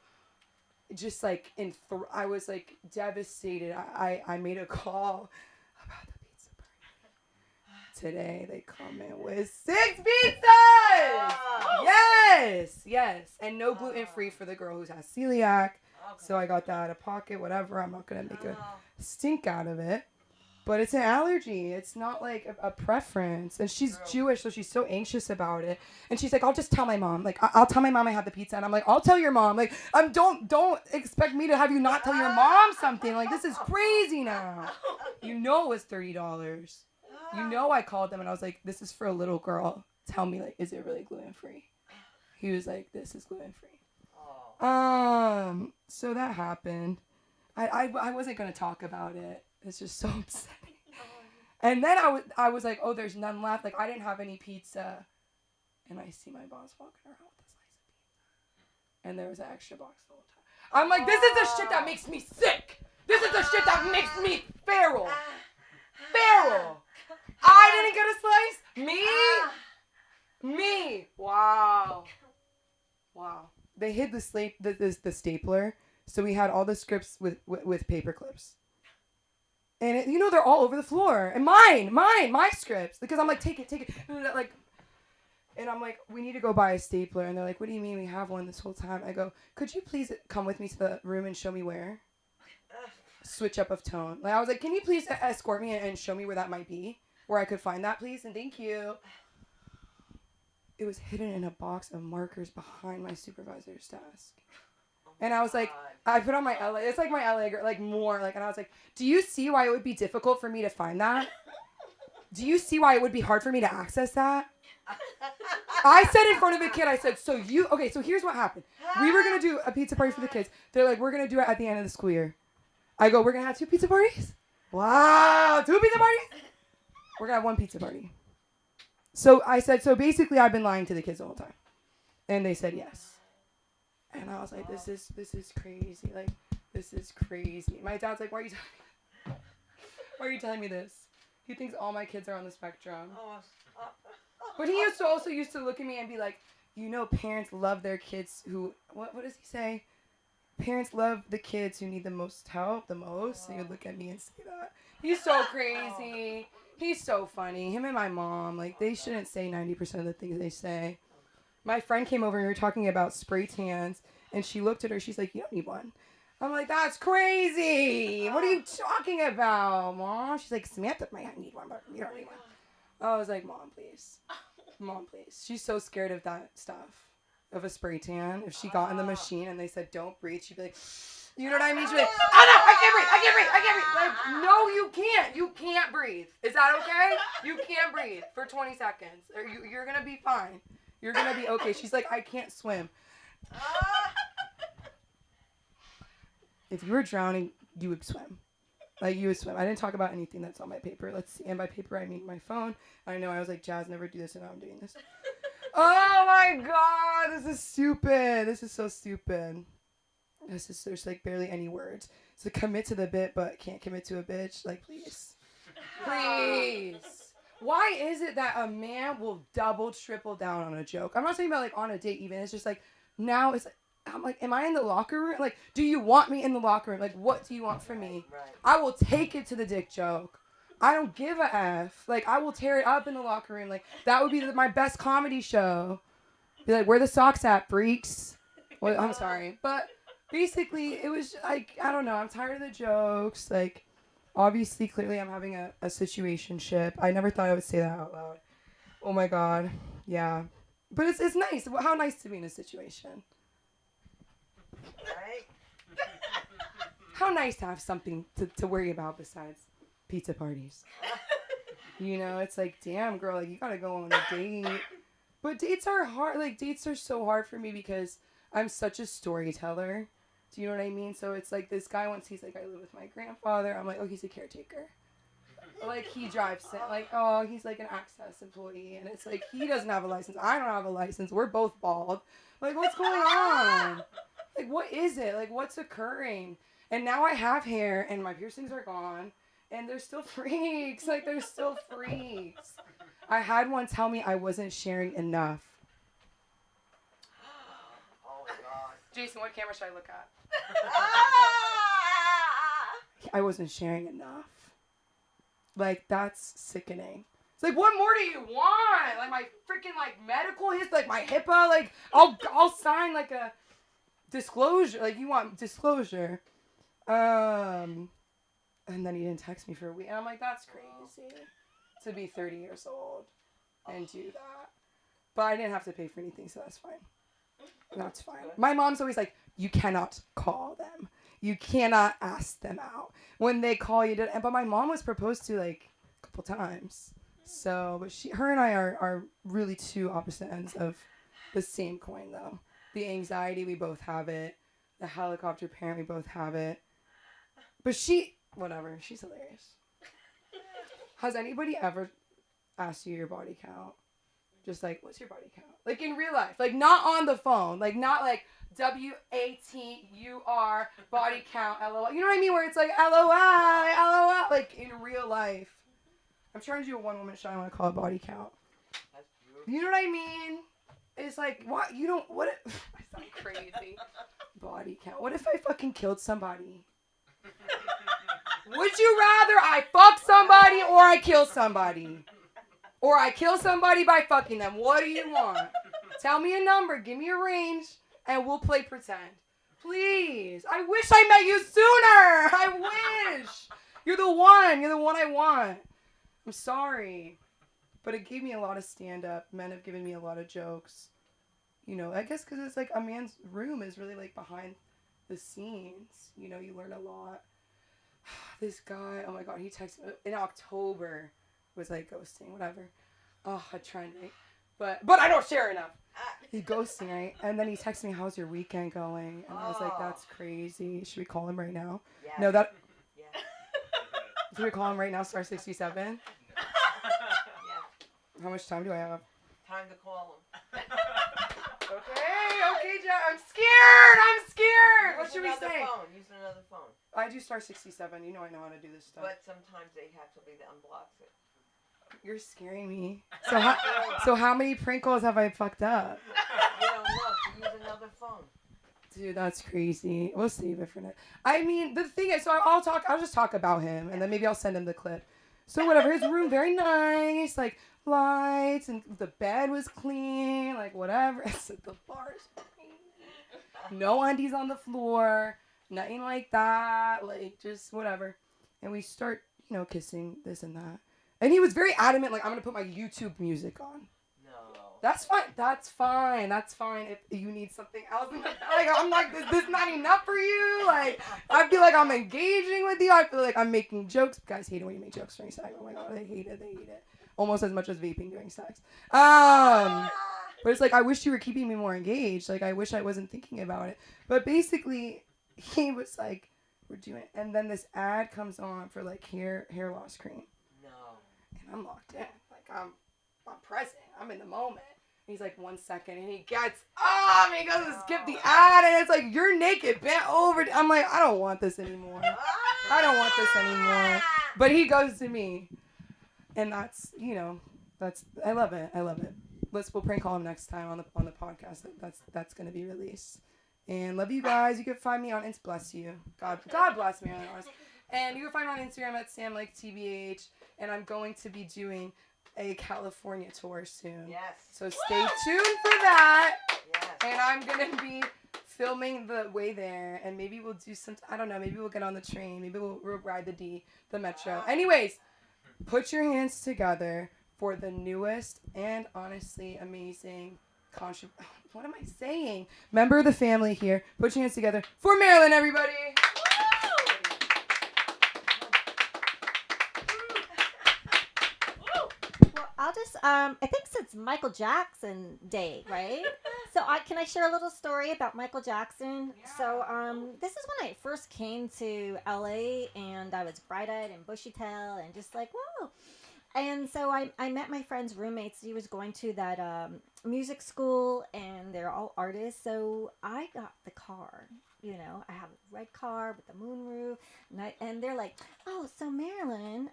S2: just like, I was like devastated. I made a call about the pizza party. Today they come in with 6 pizzas! Yes. And no gluten-free for the girl who has celiac. So I got that out of pocket, whatever. I'm not going to make a stink out of it. But it's an allergy. It's not like a preference. And she's Jewish, so she's so anxious about it. And she's like, I'll just tell my mom. Like, I'll tell my mom I had the pizza. And I'm like, I'll tell your mom. Like, don't expect me to have you not tell your mom something. Like, this is crazy now. You know it was $30. You know I called them and I was like, this is for a little girl. Tell me, like, is it really gluten-free? He was like, this is gluten-free. So that happened. I wasn't going to talk about it. It's just so upsetting. And then I was like, oh, there's none left. Like, I didn't have any pizza. And I see my boss walking around with a slice of pizza. And there was an extra box the whole time. I'm like, this is the shit that makes me sick. This is the shit that makes me feral. I didn't get a slice? Me. Wow. They hid the stapler, so we had all the scripts with paper clips. And it, you know, they're all over the floor. And my scripts. Because I'm like, take it. Like, and I'm like, we need to go buy a stapler. And they're like, what do you mean we have one this whole time? I go, could you please come with me to the room and show me where? Switch up of tone. Like, I was like, can you please escort me and show me where that might be? Where I could find that, please? And thank you. It was hidden in a box of markers behind my supervisor's desk. And I was like, I put on my LA, it's like my LA, like more, like, and I was like, do you see why it would be difficult for me to find that? Do you see why it would be hard for me to access that? I said in front of a kid, I said, so here's what happened. We were going to do a pizza party for the kids. They're like, we're going to do it at the end of the school year. I go, we're going to have 2 pizza parties? Wow, 2 pizza parties? We're going to have 1 pizza party. So I said, so basically I've been lying to the kids the whole time. And they said yes. And I was like, this is crazy. Like, this is crazy. My dad's like, why are you telling me this? He thinks all my kids are on the spectrum. But he used to look at me and be like, you know, parents love their kids who, what does he say? Parents love the kids who need the most help the most. And he would look at me and say that. He's so crazy. He's so funny. Him and my mom, like, they shouldn't say 90% of the things they say. My friend came over and we were talking about spray tans, and she looked at her. She's like, you don't need one. I'm like, that's crazy. What are you talking about, Mom? She's like, Samantha might need one, but you don't need one. I was like, Mom, please. Mom, please. She's so scared of that stuff, of a spray tan. If she got in the machine and they said, don't breathe, she'd be like, you know what I mean? She'd be like, oh, no, I can't breathe. Like, no, you can't. You can't breathe. Is that okay? You can't breathe for 20 seconds. Or you're going to be fine. You're going to be okay. She's like, I can't swim. If you were drowning, you would swim. Like, you would swim. I didn't talk about anything that's on my paper. Let's see. And by paper, I mean my phone. I know I was like, Jazz, never do this, and now I'm doing this. Oh, my God. This is stupid. This is so stupid. There's, like, barely any words. So commit to the bit, but can't commit to a bitch. Like, please. Please. Why is it that a man will double, triple down on a joke? I'm not talking about, like, on a date even. It's just, like, now it's, like, I'm like, am I in the locker room? Like, do you want me in the locker room? Like, what do you want from me?
S1: Right.
S2: I will take it to the dick joke. I don't give a F. Like, I will tear it up in the locker room. Like, that would be my best comedy show. Be like, where the socks at, freaks? Well, I'm sorry. But basically, it was, like, I don't know. I'm tired of the jokes. Like, obviously, clearly, I'm having a situationship. I never thought I would say that out loud. Oh, my God. Yeah. But it's nice. How nice to be in a situation.
S1: Right?
S2: How nice to have something to worry about besides pizza parties. You know, it's like, damn, girl, like, you gotta go on a date. But dates are hard. Like, dates are so hard for me because I'm such a storyteller. Do you know what I mean? So it's like this guy once, he's like, I live with my grandfather. I'm like, oh, he's a caretaker. Like, he drives it. Like, oh, he's like an Access employee. And it's like, he doesn't have a license. I don't have a license. We're both bald. Like, what's going on? Like, what is it? Like, what's occurring? And now I have hair, and my piercings are gone, and they're still freaks. Like, they're still freaks. I had one tell me I wasn't sharing enough.
S1: Oh, my God.
S2: Jason, what camera should I look at? I wasn't sharing enough. Like, that's sickening. It's like, what more do you want? Like, my freaking, like, medical history, like, my HIPAA, like, I'll sign, like, a disclosure. Like, you want disclosure. And then he didn't text me for a week. And I'm like, that's crazy. To be 30 years old and do that. But I didn't have to pay for anything, so that's fine. That's fine. My mom's always like, you cannot call them. You cannot ask them out. When they call you, but my mom was proposed to, like, a couple times. So, but her and I are really two opposite ends of the same coin, though. The anxiety, we both have it. The helicopter parent, we both have it. But whatever, she's hilarious. Has anybody ever asked you your body count? Just like, what's your body count? Like, in real life. Like, not on the phone. Like, not like WATUR body count, LOL. You know what I mean? Where it's like, LOL. Like, in real life. I'm trying to do a one-woman show. I want to call it body count.
S1: That's beautiful.
S2: You know what I mean? It's like, what? You don't, what if, I sound crazy. Body count. What if I fucking killed somebody? Would you rather I fuck somebody or I kill somebody? Or I kill somebody by fucking them? What do you want? Tell me a number, give me a range, and we'll play pretend. Please. I wish I met you sooner. I wish. You're the one. You're the one I want. I'm sorry. But it gave me a lot of stand-up. Men have given me a lot of jokes. You know, I guess because it's like a man's room is really like behind the scenes. You know, you learn a lot. This guy, oh my God, he texted me in October. Was like ghosting, whatever. Oh, a trend, right? But I don't share enough. He's ghosting, right? And then he texted me, "How's your weekend going?" And I was like, "That's crazy. Should we call him right now?"
S1: Yes.
S2: No, that.
S1: Yeah.
S2: Should we call him right now? Star 67.
S1: Yeah.
S2: How much time do I have?
S1: Time to call him.
S2: Okay, Jack. I'm scared. What should we say?
S1: Use another phone.
S2: I do Star 67. You know I know how to do this stuff.
S1: But sometimes they have to be that unblocks it.
S2: You're scaring me. So how many prank calls have I fucked up?
S1: You don't know. So use another phone.
S2: Dude, that's crazy. We'll save it for next. I mean, the thing is, so I'll just talk about him, and then maybe I'll send him the clip. So whatever, his room very nice, like lights, and the bed was clean, like whatever. It's like the bars clean. No undies on the floor, nothing like that, like just whatever. And we start, you know, kissing this and that. And he was very adamant, like, I'm gonna put my YouTube music on.
S1: No.
S2: That's fine. That's fine. That's fine. If you need something else, like I'm like, this not enough for you. Like I feel like I'm engaging with you. I feel like I'm making jokes. Guys hate it when you make jokes during sex. Oh my God, they hate it. They hate it almost as much as vaping during sex. But it's like I wish you were keeping me more engaged. Like I wish I wasn't thinking about it. But basically, he was like, we're doing it, and then this ad comes on for like hair loss cream.
S1: No.
S2: And I'm locked in. Like I'm present. I'm in the moment. And he's like, 1 second, and he gets up, and he goes to skip the ad, and it's like, you're naked, bent over. I'm like, I don't want this anymore. I don't want this anymore. But he goes to me, and that's, you know, I love it. I love it. We'll prank call him next time on the podcast. That's gonna be released. And love you guys. You can find me on bless you. God bless me. And you can find me on Instagram at SamLikeTBH. And I'm going to be doing a California tour soon.
S1: Yes.
S2: So stay tuned for that.
S1: Yes.
S2: And I'm going to be filming the way there. And maybe we'll do some, I don't know, maybe we'll get on the train. Maybe we'll ride the Metro. Anyways, put your hands together for the newest and honestly amazing what am I saying? Member of the family here. Put your hands together for Marilyn, everybody.
S9: Well, I'll just I think it's Michael Jackson Day, right? So can I share a little story about Michael Jackson? Yeah. So this is when I first came to LA, and I was bright-eyed and bushy-tailed and just like, whoa. And so I met my friend's roommates. He was going to that music school, and they're all artists. So I got the car. You know, I have a red car with the moonroof, and they're like, "Oh, so Marilyn,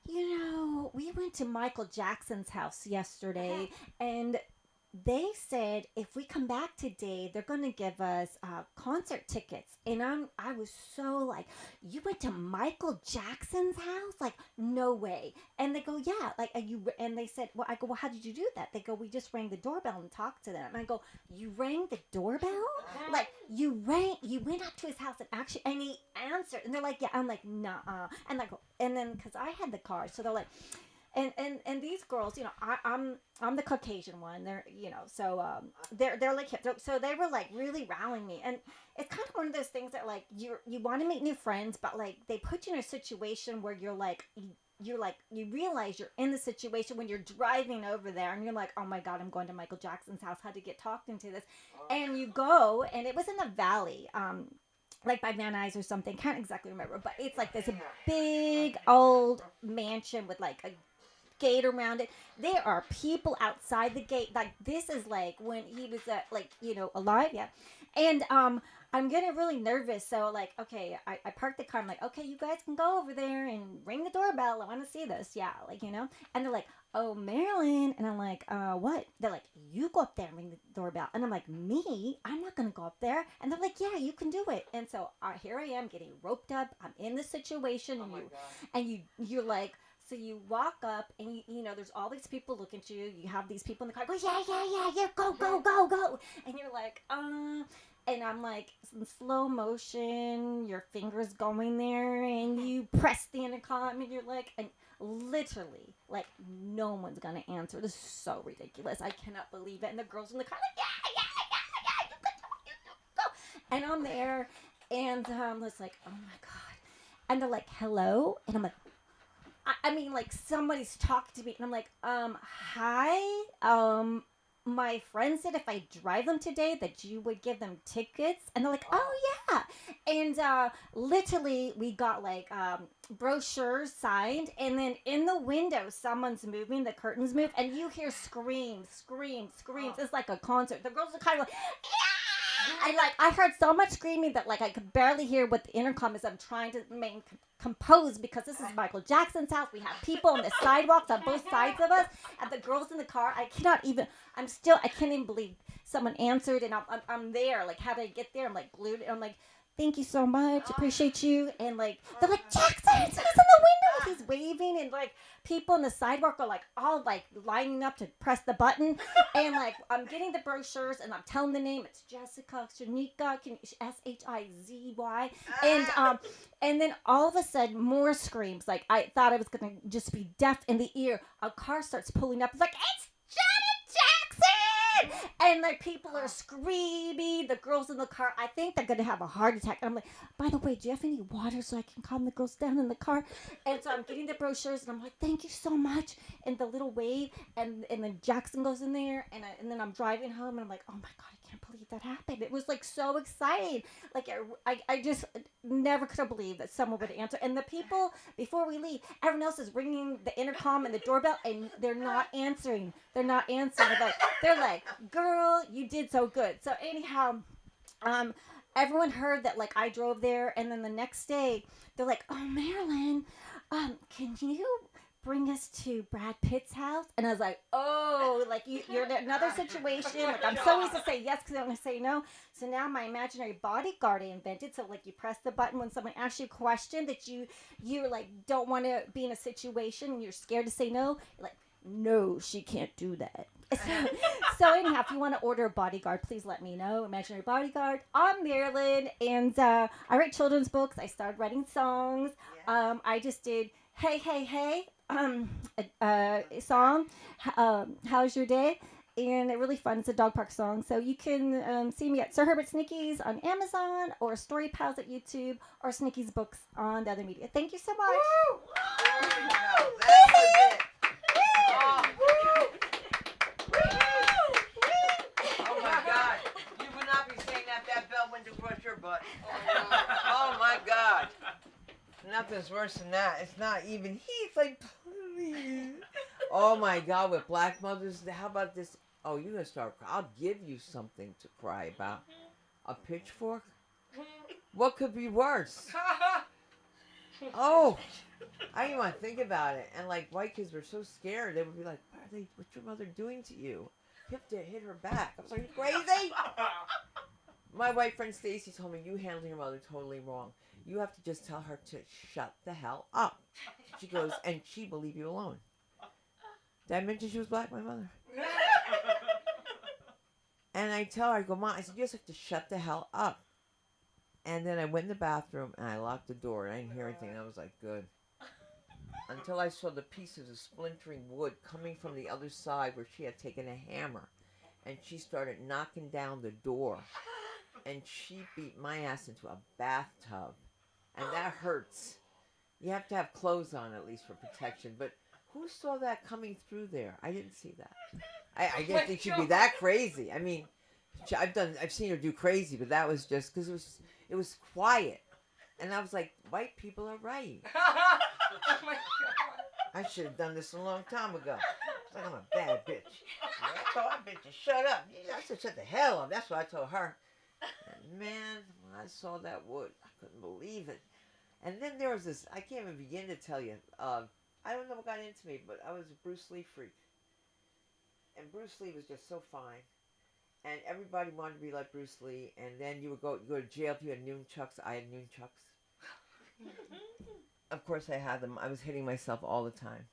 S9: you know, we went to Michael Jackson's house yesterday, and they said if we come back today, they're going to give us concert tickets." And I was so like, "You went to Michael Jackson's house? Like, no way." And they go, "Yeah." Like, and they said, "Well," I go, "Well, how did you do that?" They go, "We just rang the doorbell and talked to them." And I go, "You rang the doorbell? Like, you went up to his house and he answered." And they're like, "Yeah." I'm like, "Nuh-uh." And I go, and then, because I had the car, so they're like, and these girls, you know, I'm the Caucasian one. They're, you know, so they're like hip. So they were like really rallying me, and it's kind of one of those things that like you want to make new friends, but like they put you in a situation where you're like you realize you're in the situation when you're driving over there, and you're like, "Oh my God, I'm going to Michael Jackson's house. How to get talked into this?" And you go, and it was in the valley. Like by Van Nuys or something, can't exactly remember, but it's like this big old mansion with like a gate around it. There are people outside the gate. Like this is like when he was alive, yeah. And I'm getting really nervous. So like, okay, I parked the car. I'm like, okay, you guys can go over there and ring the doorbell. I want to see this. Yeah, like, And they're like, oh, Marilyn. And I'm like, what? They're like, you go up there and ring the doorbell. And I'm like, me? I'm not going to go up there. And they're like, yeah, you can do it. And so here I am getting roped up. I'm in the situation.
S1: Oh my God.
S9: And you're like, so you walk up and there's all these people looking at you. You have these people in the car go, yeah, go. And you're like, and I'm like, in slow motion, your fingers going there, and you press the intercom, and you're like, and literally, like, no one's gonna answer. This is so ridiculous. I cannot believe it. And the girls in the car, like, yeah, you can go. And I'm there, and it's like, oh my God. And they're like, hello? And I'm like, I mean, like, somebody's talking to me, and I'm like, hi, my friend said if I drive them today that you would give them tickets. And they're like, oh, yeah. And literally we got like brochures signed. And then in the window, someone's moving. The curtains move. And you hear screams. It's like a concert. The girls are kind of like, yeah! And like I heard so much screaming that like I could barely hear what the intercom is. I'm trying to remain composed because this is Michael Jackson's house. We have people on the sidewalks on both sides of us, and the girls in the car. I can't even believe someone answered, and I'm there. Like, how did I get there? I'm like glued. And I'm like, thank you so much, appreciate you. And like they're like, Jackson, he's in the window. He's waving, and like people on the sidewalk are like all like lining up to press the button. And like I'm getting the brochures, and I'm telling the name. It's Jessica Shanika, Shizy. And then all of a sudden more screams. Like I thought I was gonna just be deaf in the ear. A car starts pulling up. It's like, it's Janet Jackson! And like people are screaming. The girls in the car, I think they're gonna have a heart attack. And I'm like, by the way, do you have any water so I can calm the girls down in the car? And so I'm getting the brochures, and I'm like, thank you so much. And the little wave, and then Jackson goes in there, and then I'm driving home, and I'm like, oh my God, I can't believe that happened. It was like so exciting. Like I just never could have believed that someone would answer. And the people, before we leave, everyone else is ringing the intercom and the doorbell, and they're not answering. They're like, girl, you did so good. So anyhow, everyone heard that like I drove there, and then the next day they're like, oh, Marilyn, can you bring us to Brad Pitt's house? And I was like, oh, like you're in another situation. Like I'm so easy to say yes because I'm going to say no. So now my imaginary bodyguard I invented. So like you press the button when someone asks you a question that you like don't want to be in a situation and you're scared to say no. You're like, no, she can't do that. So anyhow, if you want to order a bodyguard, please let me know. Imaginary bodyguard. I'm Marilyn, and I write children's books. I started writing songs. Yeah. I just did Hey Hey Hey a song. How's your day? And it's really fun. It's a dog park song. So you can see me at Sir Herbert Snickies on Amazon, or Story Pals at YouTube, or Snickies Books on the other media. Thank you so much.
S1: Woo! Wow, that was it. Oh my God! You would not be saying that bell went to crush your butt. Oh my God! Nothing's worse than that. It's not even. He's like, please. Oh my God! With Black Mothers, how about this? Oh, you're gonna start. I'll give you something to cry about. A pitchfork? What could be worse? Oh, I didn't even want to think about it. And like white kids were so scared, they would be like, what's your mother doing to you? You have to hit her back. I was like, you crazy? My white friend Stacy told me, you handled your mother totally wrong. You have to just tell her to shut the hell up. She goes, and she will leave you alone. Did I mention she was black, my mother? And I tell her, I go, Mom, I said, you just have to shut the hell up. And then I went in the bathroom, and I locked the door, and I didn't hear anything. And I was like, good. Until I saw the pieces of splintering wood coming from the other side where she had taken a hammer. And she started knocking down the door. And she beat my ass into a bathtub. And that hurts. You have to have clothes on at least for protection. But who saw that coming through there? I didn't see that. I didn't think she'd be that crazy. I mean, I've seen her do crazy, but that was just because it was quiet. And I was like, white people are right.
S2: Oh my God.
S1: I should have done this a long time ago. It's like I'm a bad bitch. I told that bitch to shut up. I said, shut the hell up. That's what I told her. And man, when I saw that wood, I couldn't believe it. And then there was this, I can't even begin to tell you. I don't know what got into me, but I was a Bruce Lee freak. And Bruce Lee was just so fine. And everybody wanted to be like Bruce Lee. And then you would go to jail if you had nunchucks. I had nunchucks. Of course I had them. I was hitting myself all the time.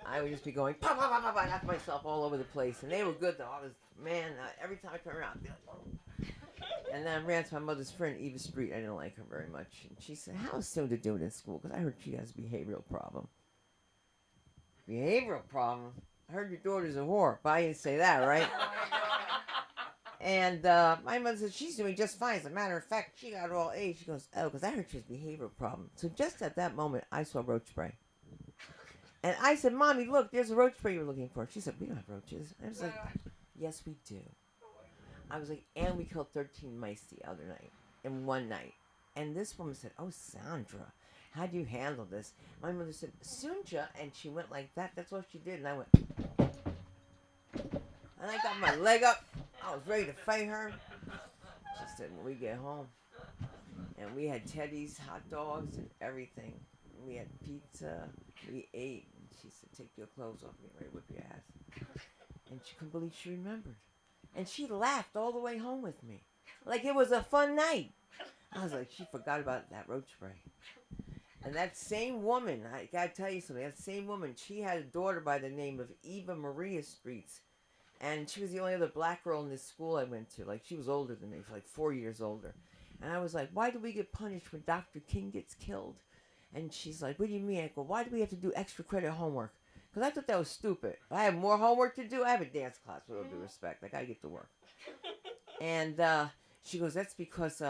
S1: I would just be going, pop, pop, pop, pop, I knocked myself all over the place. And they were good though. I was, man, every time I turn around, I'd be like, oh. And then I ran to my mother's friend, Eva Street. I didn't like her very much. And she said, how's Sunda doing in school? Because I heard she has a behavioral problem. Behavioral problem? I heard your daughter's a whore. But I didn't say that, right? And my mother said, she's doing just fine. As a matter of fact, she got all A's. She goes, oh, because I heard she has a behavioral problem. So just at that moment, I saw roach spray. And I said, Mommy, look, there's a roach spray you're looking for. She said, we don't have roaches. I was like, yes, we do. I was like, and we killed 13 mice the other night, in one night. And this woman said, oh, Sandra, how do you handle this? My mother said, Sunja, and she went like that. That's what she did. And I went, and I got my leg up. I was ready to fight her. She said, when we get home, and we had Teddy's, hot dogs, and everything. We had pizza. We ate. And she said, take your clothes off. Get ready to whip your ass. And she couldn't believe she remembered. And she laughed all the way home with me. Like it was a fun night. I was like, she forgot about that roach spray. And that same woman, I gotta tell you something, that same woman, she had a daughter by the name of Eva Maria Streets. And she was the only other black girl in this school I went to. Like, she was older than me, like 4 years older. And I was like, why do we get punished when Dr. King gets killed? And she's like, what do you mean? I go, why do we have to do extra credit homework? Because I thought that was stupid. I have more homework to do. I have a dance class, with all due respect. I got to get to work. And she goes, that's because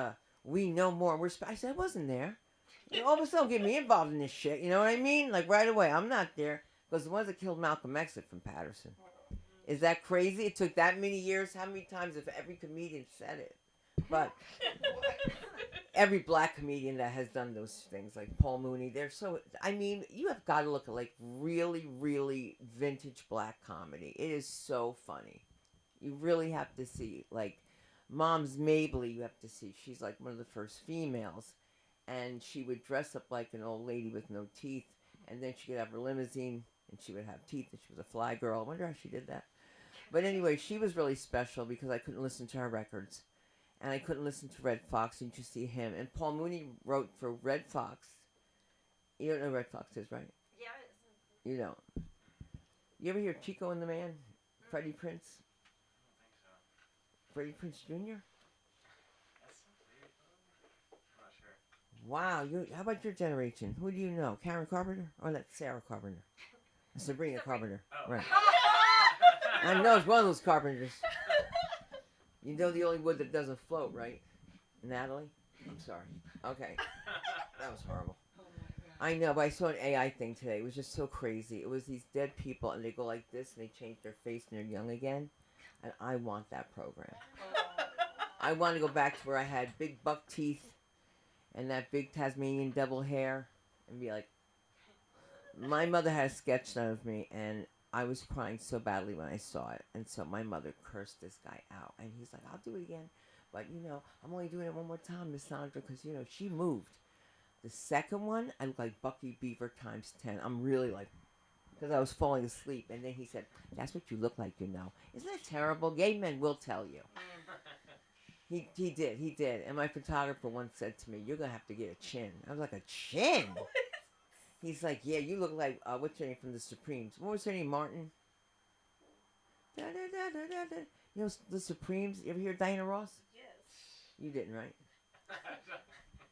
S1: we know more. I said, I wasn't there. All of a sudden, get me involved in this shit. You know what I mean? Like, right away. I'm not there. Because the ones that killed Malcolm X are from Patterson. Is that crazy? It took that many years? How many times have every comedian said it? But every black comedian that has done those things, like Paul Mooney, they're so, I mean, you have got to look at like really, really vintage black comedy. It is so funny. You really have to see, like, Mom's Mabley, you have to see. She's like one of the first females. And she would dress up like an old lady with no teeth. And then she could have her limousine and she would have teeth and she was a fly girl. I wonder how she did that. But anyway, she was really special because I couldn't listen to her records. And I couldn't listen to Red Fox. Didn't you see him? And Paul Mooney wrote for Red Fox. You don't know who Red Fox is, right?
S9: Yeah.
S1: You don't. You ever hear Chico and the Man? Freddie Prince? Freddie Prince Jr.?
S6: I'm not sure.
S1: Wow. How about your generation? Who do you know? Karen Carpenter? Or that's Sarah Carpenter? Sabrina Carpenter.
S6: Oh.
S1: Right. I know it's one of those Carpenters. You know the only wood that doesn't float, right? Natalie? I'm sorry. Okay. That was horrible. I know, but I saw an AI thing today. It was just so crazy. It was these dead people, and they go like this, and they change their face, and they're young again. And I want that program. I want to go back to where I had big buck teeth and that big Tasmanian devil hair and be like, my mother had a sketch done of me, and I was crying so badly when I saw it. And so my mother cursed this guy out. And he's like, I'll do it again. But, you know, I'm only doing it one more time, Miss Sandra, because, you know, she moved. The second one, I look like Bucky Beaver times 10. I'm really like, because I was falling asleep. And then he said, that's what you look like, you know. Isn't that terrible? Gay men will tell you. He did. And my photographer once said to me, you're going to have to get a chin. I was like, a chin? He's like, yeah, you look like, what's her name from the Supremes? What was her name, Martin? Da, da, da, da, da, da. You know the Supremes? You ever hear Diana Ross?
S5: Yes.
S1: You didn't, right?
S5: I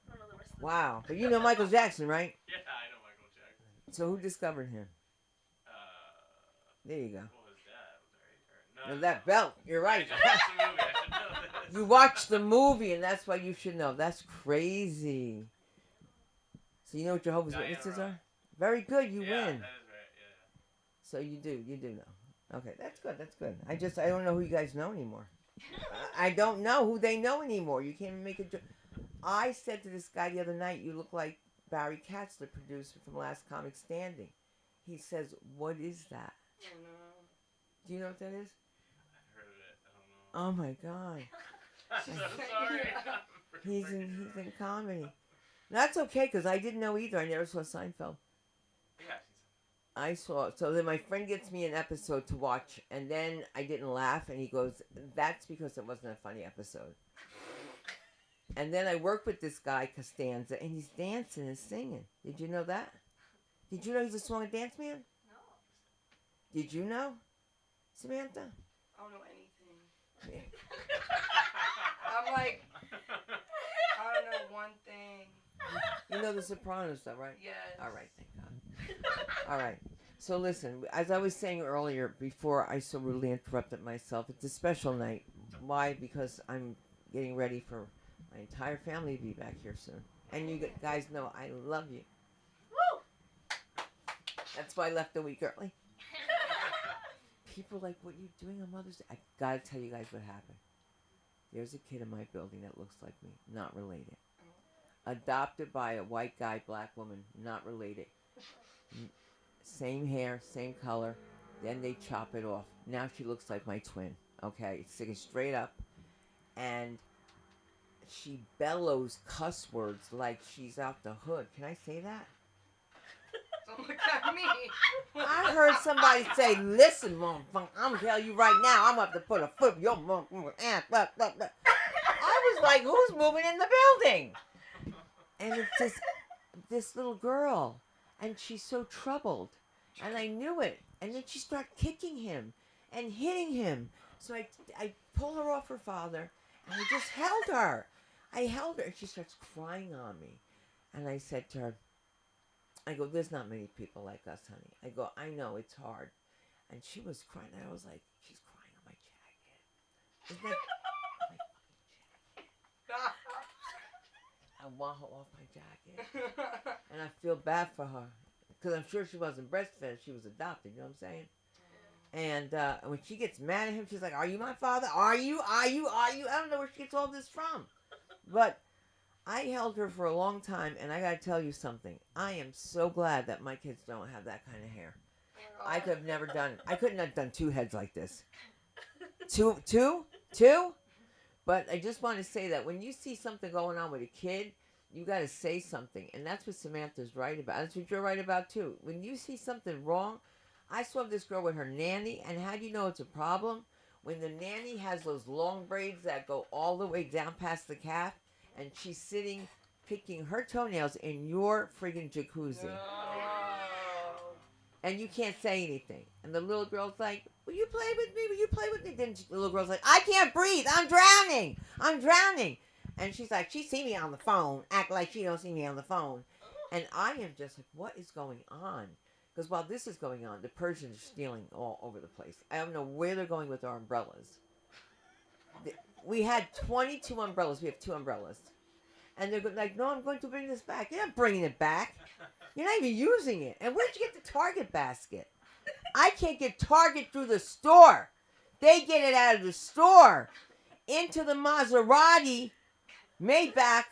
S5: don't know the rest of the
S1: Wow. But you know Michael Jackson, right?
S6: Yeah, I know Michael Jackson.
S1: So who discovered him? There you go.
S6: Well, his dad was right.
S1: No, that belt. You're right.
S6: I watched the movie. I should know this.
S1: You watched the movie, and that's why you should know. That's crazy. So you know what Jehovah's
S6: Diana
S1: Witnesses
S6: Ross.
S1: are? Very good. You
S6: Yeah,
S1: win.
S6: that is right. Yeah.
S1: So you do know. Okay, that's good. I don't know who you guys know anymore. I don't know who they know anymore. You can't even make a joke. I said to this guy the other night, you look like Barry Katz, the producer from Last Comic Standing. He says, "What is that?" Do you know what that is?
S6: I've heard of it. I don't know.
S1: Oh my God.
S6: I'm so sorry.
S1: He's in comedy. That's okay, because I didn't know either. I never saw Seinfeld.
S6: Yeah,
S1: I saw it. So then my friend gets me an episode to watch, and then I didn't laugh, and he goes, "That's because it wasn't a funny episode." And then I work with this guy, Costanza, and he's dancing and singing. Did you know that? Did you know he's a song and dance man?
S2: No.
S1: Did you know, Samantha?
S2: I don't know anything.
S1: Yeah.
S2: I'm like, I don't know one thing.
S1: You know The Sopranos, though, right?
S2: Yes.
S1: All right, thank God. All right. So listen, as I was saying earlier, before I so rudely interrupted myself, it's a special night. Why? Because I'm getting ready for my entire family to be back here soon. And you guys know I love you.
S9: Woo!
S1: That's why I left a week early. People are like, "What are you doing on Mother's Day?" I gotta tell you guys what happened. There's a kid in my building that looks like me, not related. Adopted by a white guy, black woman, not related. Same hair, same color. Then they chop it off. Now she looks like my twin. Okay, sticking straight up. And she bellows cuss words like she's out the hood. Can I say that?
S2: Don't look at me.
S1: I heard somebody say, "Listen, motherfucker, I'm telling you right now, I'm up to put a foot in your motherfucking ass." Blah, blah, blah. I was like, "Who's moving in the building?" And it's just this little girl, and she's so troubled, and I knew it. And then she started kicking him and hitting him. So I pulled her off her father, and I just held her. I held her, and she starts crying on me. And I said to her, I go, "There's not many people like us, honey." I go, "I know, it's hard." And she was crying. And I was like, "She's crying on my jacket." Isn't that my fucking jacket? I want her off my jacket. And I feel bad for her. Because I'm sure she wasn't breastfed. She was adopted. You know what I'm saying? And when she gets mad at him, she's like, "Are you my father? Are you? Are you? Are you?" I don't know where she gets all this from. But I held her for a long time, and I got to tell you something. I am so glad that my kids don't have that kind of hair. I could have never done it. I couldn't have done two heads like this. Two? But I just want to say that when you see something going on with a kid, you got to say something. And that's what Samantha's right about. That's what you're right about, too. When you see something wrong, I saw this girl with her nanny, and how do you know it's a problem? When the nanny has those long braids that go all the way down past the calf, and she's sitting picking her toenails in your friggin' jacuzzi.
S2: No.
S1: And you can't say anything. And the little girl's like, "Will you play with me? Will you play with me?" Then the little girl's like, "I can't breathe. I'm drowning. I'm drowning." And she's like, "She see me on the phone. Act like she don't see me on the phone." And I am just like, what is going on? Because while this is going on, the Persians are stealing all over the place. I don't know where they're going with our umbrellas. We had 22 umbrellas. We have 2 umbrellas. And they're like, "No, I'm going to bring this back." You're not bringing it back. You're not even using it. And where'd you get the Target basket? I can't get Target through the store. They get it out of the store into the Maserati Maybach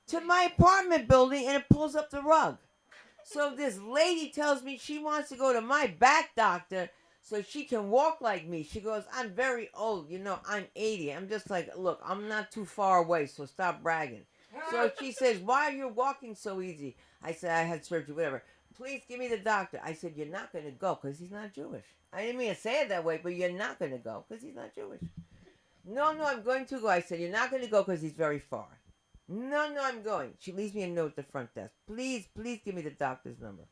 S1: to my apartment building, and it pulls up the rug. So this lady tells me she wants to go to my back doctor so she can walk like me. She goes, "I'm very old. You know, I'm 80. I'm just like, look, I'm not too far away, so stop bragging." So she says, "Why are you walking so easy?" I said, "I had surgery, whatever. Please give me the doctor." I said, "You're not going to go because he's not Jewish." I didn't mean to say it that way, but you're not going to go because he's not Jewish. No, I'm going to go." I said, "You're not going to go because he's very far." No, I'm going. She leaves me a note at the front desk. Please give me the doctor's number."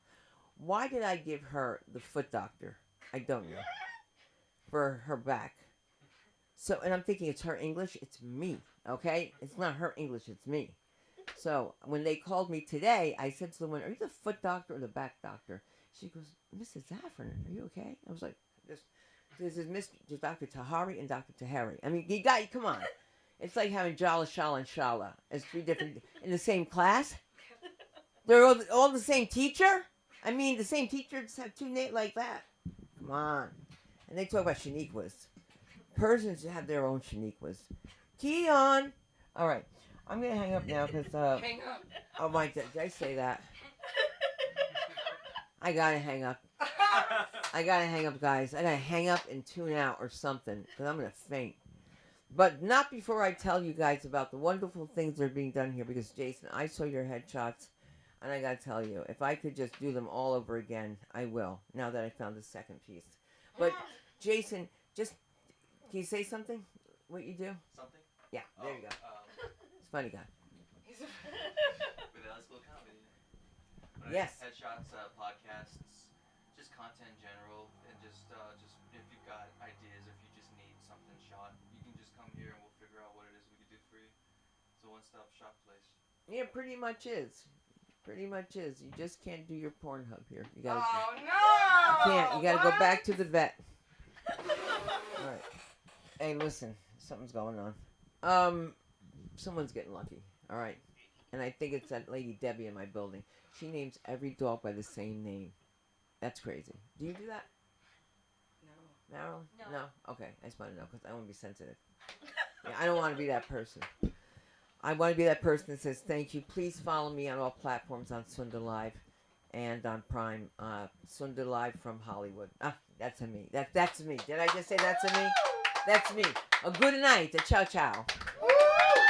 S1: Why did I give her the foot doctor? I don't know. For her back. So, and I'm thinking it's her English, it's me, okay? It's not her English, it's me. So, when they called me today, I said to the woman, "Are you the foot doctor or the back doctor?" She goes, "Mrs. Zafran, are you okay?" I was like, this is Mr. Dr. Tahari and Dr. Tahari. I mean, you got, come on. It's like having Jala, Shala, and Shala as 3 different, in the same class. They're all the same teacher? I mean, the same teacher just have 2 names like that. Come on. And they talk about Shaniquas. Persians have their own Shaniquas. Keon! All right. I'm going to hang up now because...
S2: Hang up.
S1: Oh, my... Did I say that? I gotta hang up. I gotta hang up, guys. I gotta hang up and tune out or something because I'm gonna faint. But not before I tell you guys about the wonderful things that are being done here because, Jason, I saw your headshots and I gotta tell you, if I could just do them all over again, I will, now that I found the second piece. But, Jason, just, can you say something? What you do?
S6: Something?
S1: Yeah, there you go. It's funny guy.
S6: With LA School of Comedy.
S1: Yes.
S6: Headshots, podcasts, just content in general, and just if you've got ideas, if you just need something shot, you can just come here and we'll figure out what it is we can do for you. It's a one-stop shop place.
S1: Yeah, pretty much is. Pretty much is. You just can't do your Pornhub here. You gotta.
S2: Oh no!
S1: You can't. You gotta go
S2: What?
S1: back to the vet. All right. Hey, listen. Something's going on. Someone's getting lucky. All right. And I think it's that lady Debbie in my building. She names every dog by the same name. That's crazy. Do you do that?
S2: No.
S1: Marilyn?
S9: No.
S1: Okay. I just want to know because I want to be sensitive. Yeah, I don't want to be that person. I want to be that person that says thank you. Please follow me on all platforms on Sunda Live and on Prime. Sunda Live from Hollywood. That's a me. That's me. Did I just say that's a me? That's me. A good night. A ciao ciao.
S2: Woo!